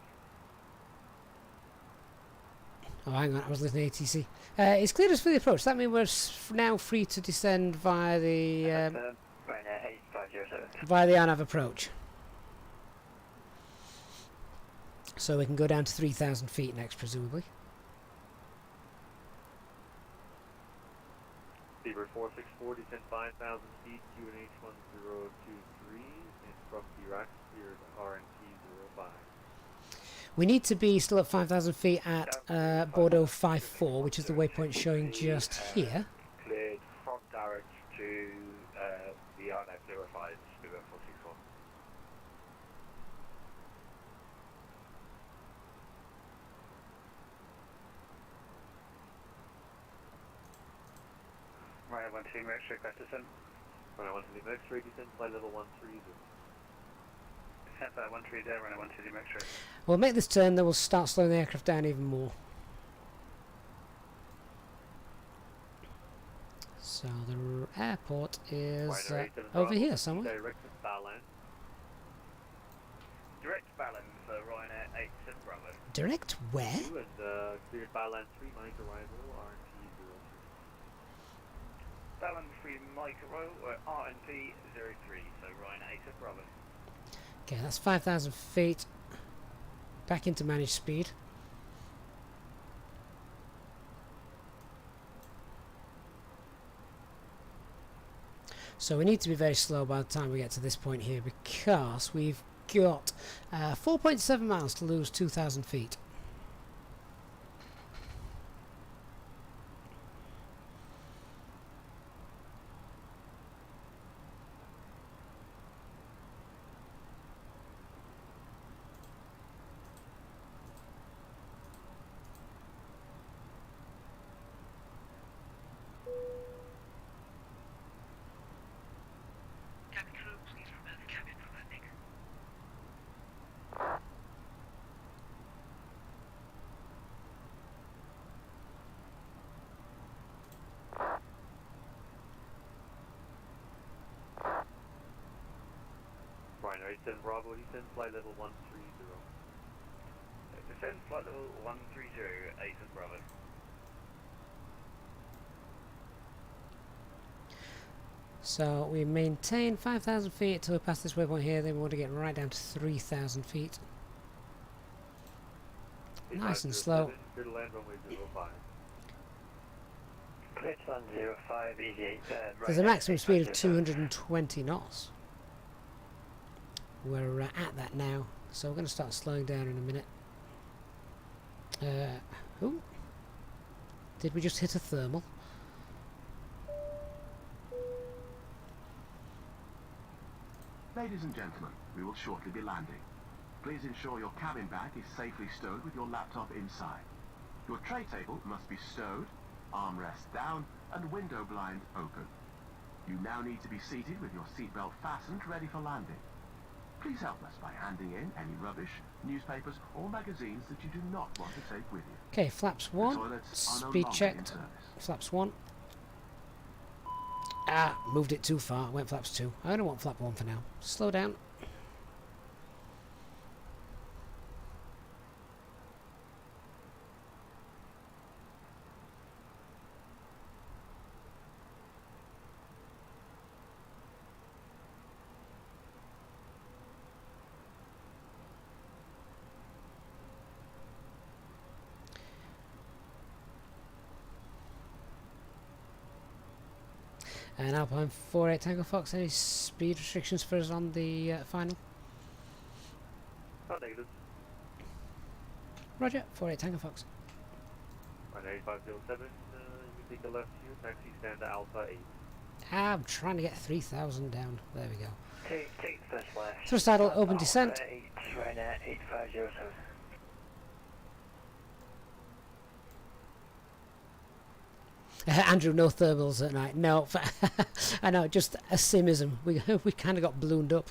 Oh, hang on, I was listening to ATC. It's cleared us for the approach. That means we're now free to descend via the Right at 8507. via the ANAV approach. So we can go down to 3,000 feet next, presumably. Beaver 4640, descend 5,000 feet, QNH 1023, and from Iraq, cleared RNT 05. We need to be still at 5,000 feet at Bordeaux 54, which is the waypoint showing just here. Cleared from Dirac to the RNAV 05, Beaver 464. Right, 12 X-ray request descent. Runner 120 X-ray, descend flight level 130. Descent flight 130, runner 120 X-ray. We'll make this turn, then we'll start slowing the aircraft down even more. So the airport is over here somewhere. Direct to Balance. Direct balance, Ryan at 87 Bravo. Direct where? And cleared Balance 3 miles arrival, RNT 03. Balance 3 micro, RNP 03, so Ryan at 87 Bravo. Okay, that's 5,000 feet. Back into managed speed. So we need to be very slow by the time we get to this point here, because we've got 4.7 miles to lose 2,000 feet. Cabin crew, please prepare the cabin for landing. Rhino 87 Bravo, descend flight level 130. Descend flight level 130, 8 and Bravo. So we maintain 5,000 feet till we pass this waypoint here, then we want to get right down to 3,000 feet. Nice and slow. Clear to land runway 05. Clear to land 05, Easyjet. There's a maximum speed of 220 knots. We're at that now, so we're going to start slowing down in a minute. Ooh. Did we just hit a thermal? Ladies and gentlemen, we will shortly be landing. Please ensure your cabin bag is safely stowed with your laptop inside. Your tray table must be stowed, armrest down, and window blind open. You now need to be seated with your seatbelt fastened, ready for landing. Please help us by handing in any rubbish, newspapers, or magazines that you do not want to take with you. Okay, flaps The 1, toilets are no speed longer in checked. service. Flaps 1. Ah, moved it too far, went flaps 2. I only want flap 1 for now. Slow down. And Alpine 48 Tango Fox, any speed restrictions for us on the final? Not negative. Roger, 48 Tango Fox. Rhino 8507, you take a left here, taxi stand Alpha 8. I'm trying to get 3,000 down. There we go. Take the first left. Thrust idle, open descent. 8, Rhino 8507. Andrew, no thermals at night. No, I know, just a simism. We kind of got ballooned up.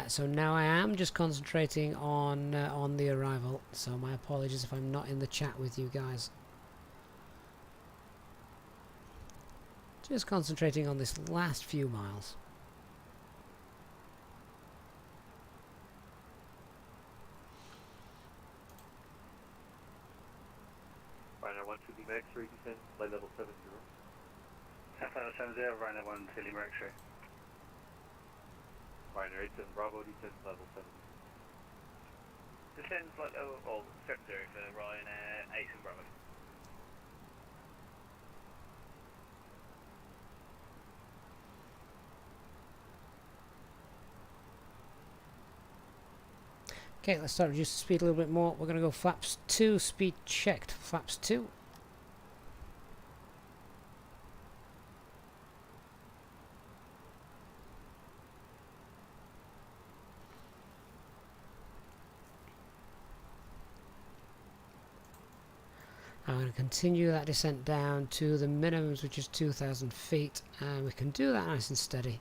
So now I am just concentrating on the arrival. So my apologies if I'm not in the chat with you guys. Just concentrating on this last few miles. Rhino 1 to Lima X-ray, descend flight level 70. F 70, Rhino 1 to Lima X-ray. Rhino 87 Bravo, descend level 70. Descend flight level 70 for Ryan 8 and Bravo. Okay, let's start reduce the speed a little bit more. We're going to go flaps 2, speed checked, flaps 2. I'm going to continue that descent down to the minimums, which is 2,000 feet, and we can do that nice and steady.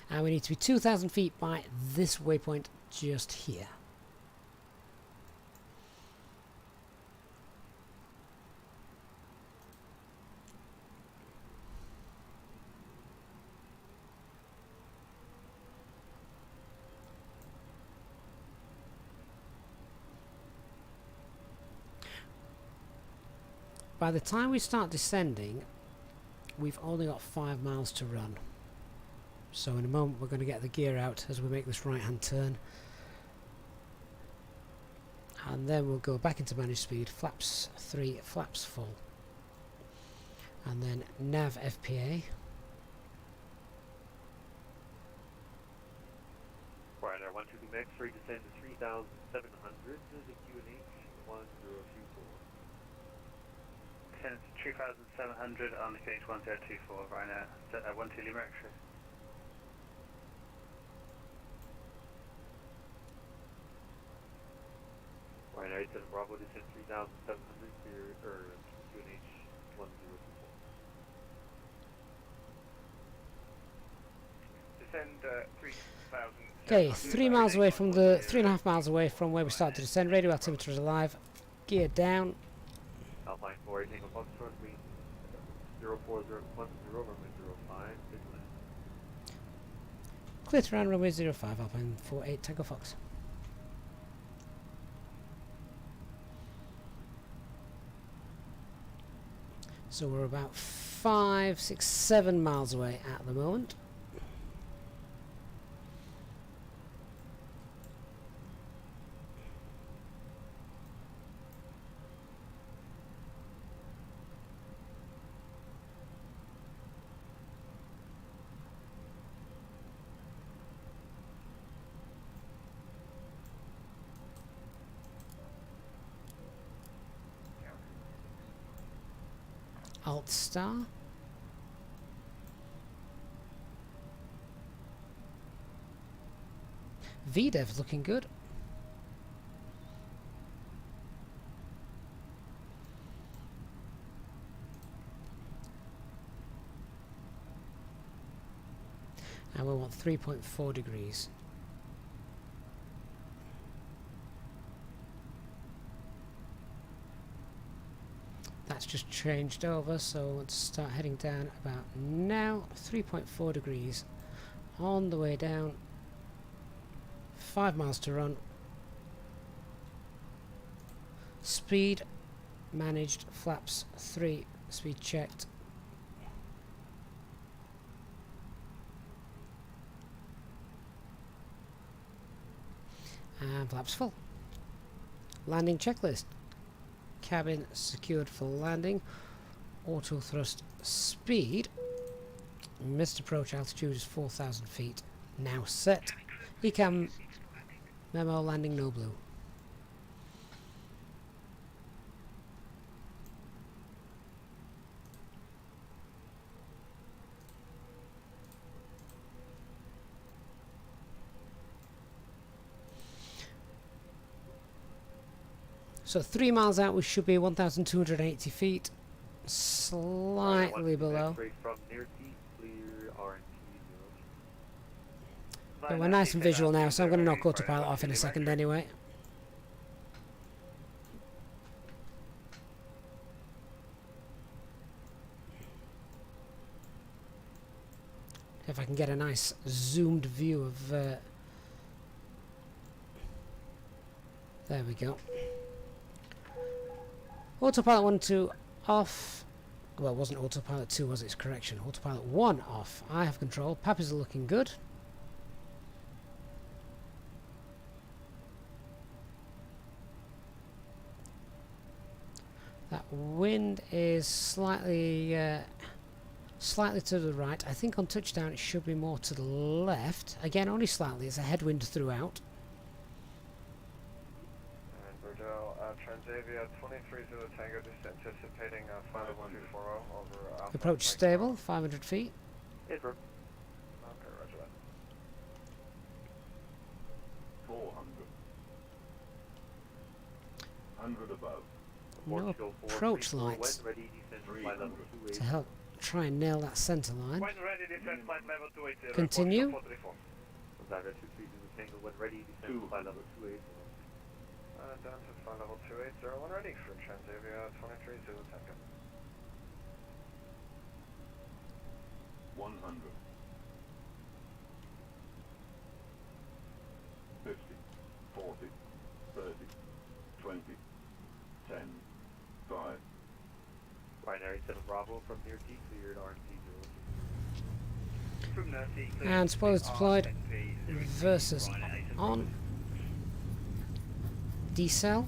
And we need to be 2,000 feet by this waypoint just here. By the time we start descending, we've only got 5 miles to run. So in a moment we're going to get the gear out as we make this right hand turn. And then we'll go back into managed speed, flaps 3, flaps full. And then nav FPA. Ryanair 122 Max, free descend to 3,700, the QNH 1024. Descend to 3,700 on the QNH 1024, Ryanair 12 Lima X-ray. Ryanair 87 Bravo, descend 3,700 for QNH 1024. Descend 3,000. Okay, 3 miles away from the 3.5 miles away from where we started to descend. Radio altimeter is alive. Gear down. Alpine 48, Tango Foxtrot, wind 04010, runway 05, big land. Clear to land runway 05, Alpine 48, Tango Fox. So we're about 5, 6, 7 miles away at the moment. Alt star. VDEV looking good. And we want 3.4 degrees. That's just changed over, so let's start heading down about now. 3.4 degrees on the way down. 5 miles to run. Speed managed, flaps 3, speed checked. And flaps full. Landing checklist. Cabin secured for landing. Auto thrust speed. Missed approach altitude is 4,000 feet. Now set. Ecam memo landing no blue. So 3 miles out we should be 1,280 feet, slightly below. But we're nice and visual now, so I'm going to knock autopilot off in a second anyway. If I can get a nice zoomed view of... there we go. Autopilot 1, 2 off. Well, it wasn't autopilot 2, was it? It's correction. Autopilot 1 off. I have control. Pappies are looking good. That wind is slightly slightly to the right. I think on touchdown it should be more to the left. Again, only slightly. It's a headwind throughout. Bordeaux, Transavia 23 Zulu Tango, just anticipating final 1240 over Alpha. Approach stable, 500 feet. Okay, roger that. 400. 100 above. No approach lights to help try and nail that centre line. When ready, descend flight level 280. Continue. When ready, descend flight level 280. Down to flight level 280, when ready for Transavia 23 Zulu Tango. 100. 50. 40. 30. 20. 10. 5. Binary 7 Bravo from near T, cleared RNC 02. From Nurse, And spoilers deployed. Reverses on. Decel.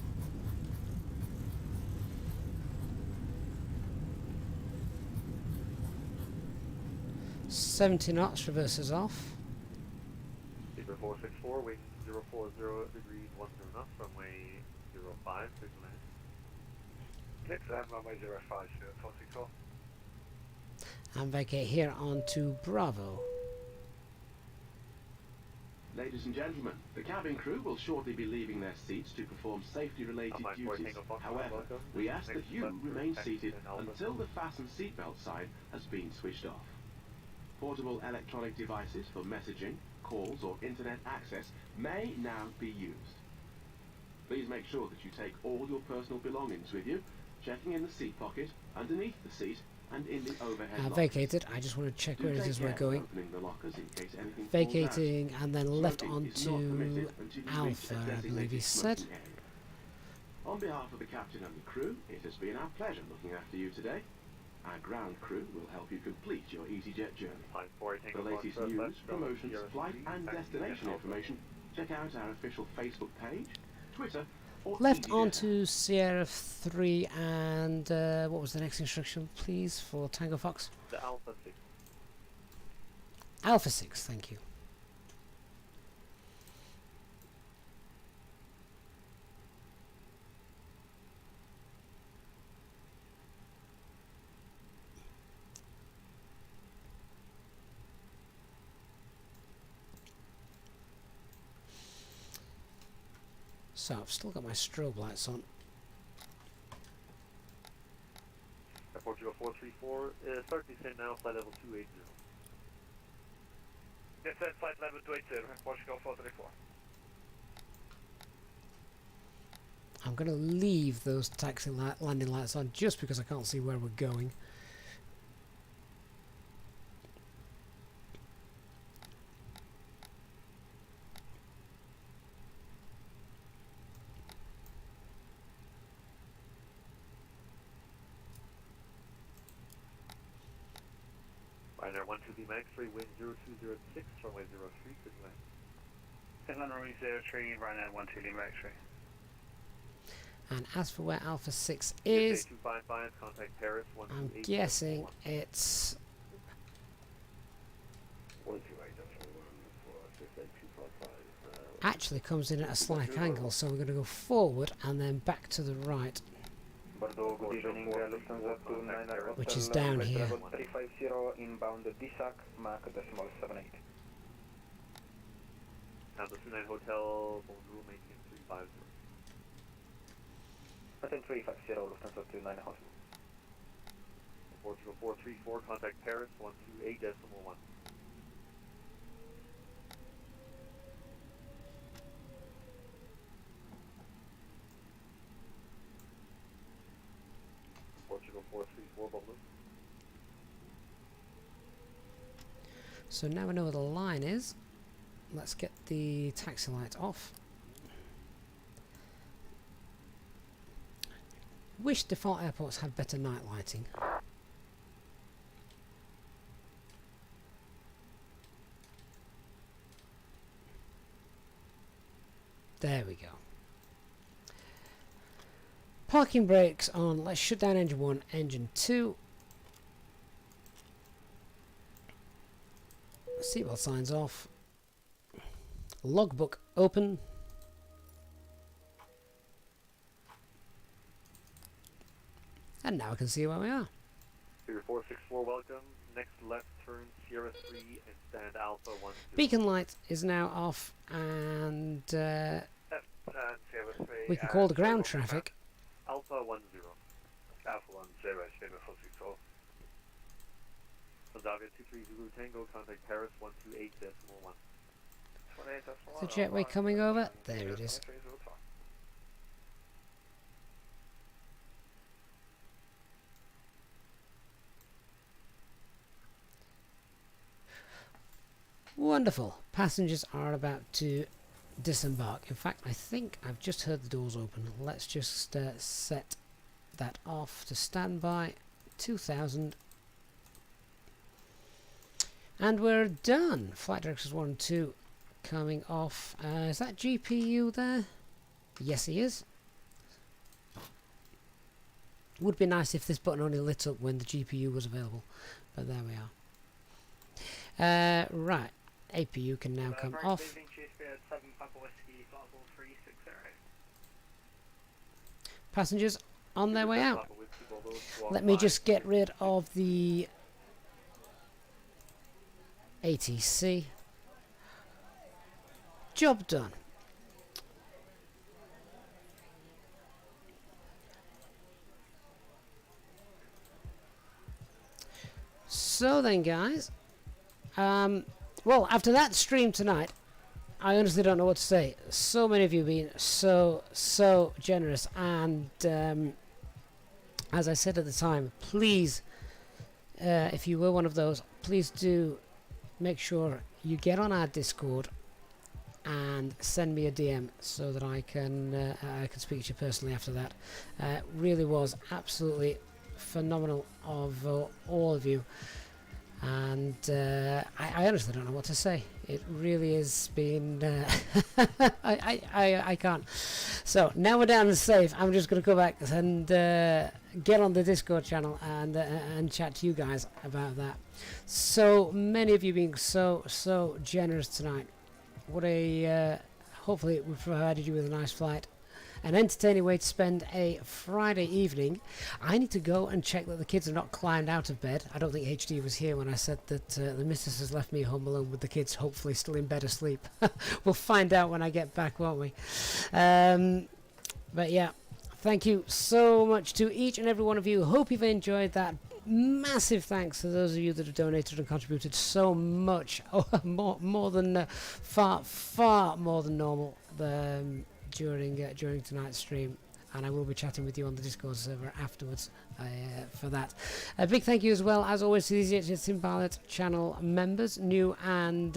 70 knots, reverses off. Zebra 464, wing 040 degrees 10 knots, runway 05, signal in. Next runway 05, 464. And vacate here onto Bravo. Ladies and gentlemen, the cabin crew will shortly be leaving their seats to perform safety-related duties. However, we ask that you remain seated until the fasten seatbelt sign has been switched off. Portable electronic devices for messaging, calls or internet access may now be used. Please make sure that you take all your personal belongings with you, checking in the seat pocket, underneath the seat and in the overhead lockers. Vacated. I just want to check where it is we're going. Opening the lockers in case anything falls Vacating out. and then left Smoking is not onto permitted until you reach Alpha, a I believe designated he said. smoking area. On behalf of the captain and the crew, it has been our pleasure looking after you today. Our ground crew will help you complete your Easyjet journey. For the latest news, promotions, flight and destination information, check out our official Facebook page, Twitter, or Left Easyjet onto Sierra 3 and what was the next instruction, please, for Tango Fox? The Alpha 6. Alpha 6, thank you. So I've still got my strobe lights on. Portugal 434, start descent now, flight level 280. Descent flight level 280, Portugal 434. I'm going to leave those taxi landing lights on just because I can't see where we're going. Ryanair 12B Max 3, wind 0206, runway 03, signal in. Signal runway 03, Ryanair 12 Lima X-ray. And as for where Alpha 6 is, 255, contact Paris, I'm guessing it's actually comes in at a slight angle, so we're going to go forward and then back to the right, Bordeaux, good evening, Lufthansa 29 which is down here. 350 inbound DSAC, Mach 0.78. Now the 29 Hotel, bonjour, maintain 350. Maintain 350, Lufthansa 29 Hotel. Portugal 434, contact Paris, 128.1. Portugal 434, Bordeaux. So now we know where the line is. Let's get the taxi light off. Wish default airports had better night lighting. There we go. Parking brakes on. Let's shut down engine 1, engine 2. Seatbelt signs off. Logbook open. And now I can see where we are. Figure 464, welcome. Next left turn, Sierra 3 and stand Alpha 10. Beacon light is now off, and Sierra 3. we can call the ground traffic. Alpha 10. Alpha 10, Sierra 464. Moldavia 23 Zulu Tango, contact Paris 128.1. The jetway coming over. There it is. Wonderful. Passengers are about to disembark. In fact, I think I've just heard the doors open. Let's just set that off to standby. 2000. And we're done. Flight directors 1 and 2 coming off. Is that GPU there? Yes, he is. Would be nice if this button only lit up when the GPU was available, but there we are. Right, APU can now come off. Passengers on their way out. Let me just get rid of the ATC. Job done. So then, guys, well, after that stream tonight, I honestly don't know what to say. So many of you have been so generous, and as I said at the time, please, if you were one of those, please do make sure you get on our Discord and send me a DM so that I can speak to you personally after that. Really was absolutely phenomenal of all of you, and I honestly don't know what to say. It really has been I can't. So now we're down and safe. I'm just going to go back and get on the Discord channel and chat to you guys about that. So many of you being so generous tonight. What a hopefully we've provided you with a nice flight. An entertaining way to spend a Friday evening. I need to go and check that the kids have not climbed out of bed. I don't think HD was here when I said that the missus has left me home alone with the kids, hopefully still in bed asleep. We'll find out when I get back, won't we? But yeah, thank you so much to each and every one of you. Hope you've enjoyed that. Massive thanks to those of you that have donated and contributed so much. Oh, more than far more than normal. During tonight's stream, and I will be chatting with you on the Discord server afterwards for that. A big thank you as well, as always, to the Easyjetsimpilot channel members, new and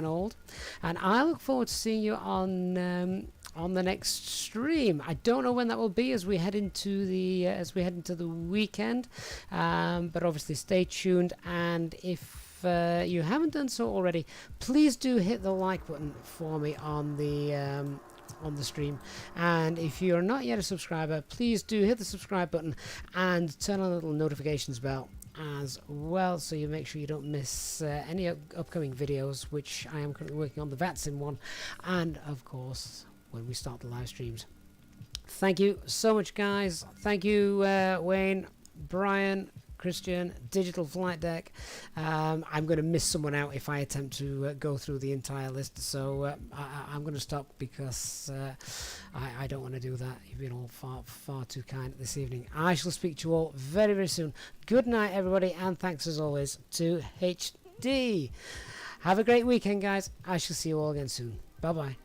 old. And I look forward to seeing you on the next stream. I don't know when that will be as we head into the weekend, but obviously stay tuned. And if you haven't done so already, please do hit the like button for me on the stream, and if you're not yet a subscriber, please do hit the subscribe button and turn on the little notifications bell as well, so you make sure you don't miss any upcoming videos, which I am currently working on the VATSIM one, and of course when we start the live streams. Thank you so much, guys. Thank you, Wayne, Brian, Christian, Digital Flight Deck. I'm going to miss someone out if I attempt to go through the entire list, so I'm going to stop because I don't want to do that. You've been all far too kind this evening. I shall speak to you all very, very soon. Good night, everybody, and thanks as always to HD. Have a great weekend, guys. I shall see you all again soon. Bye-bye.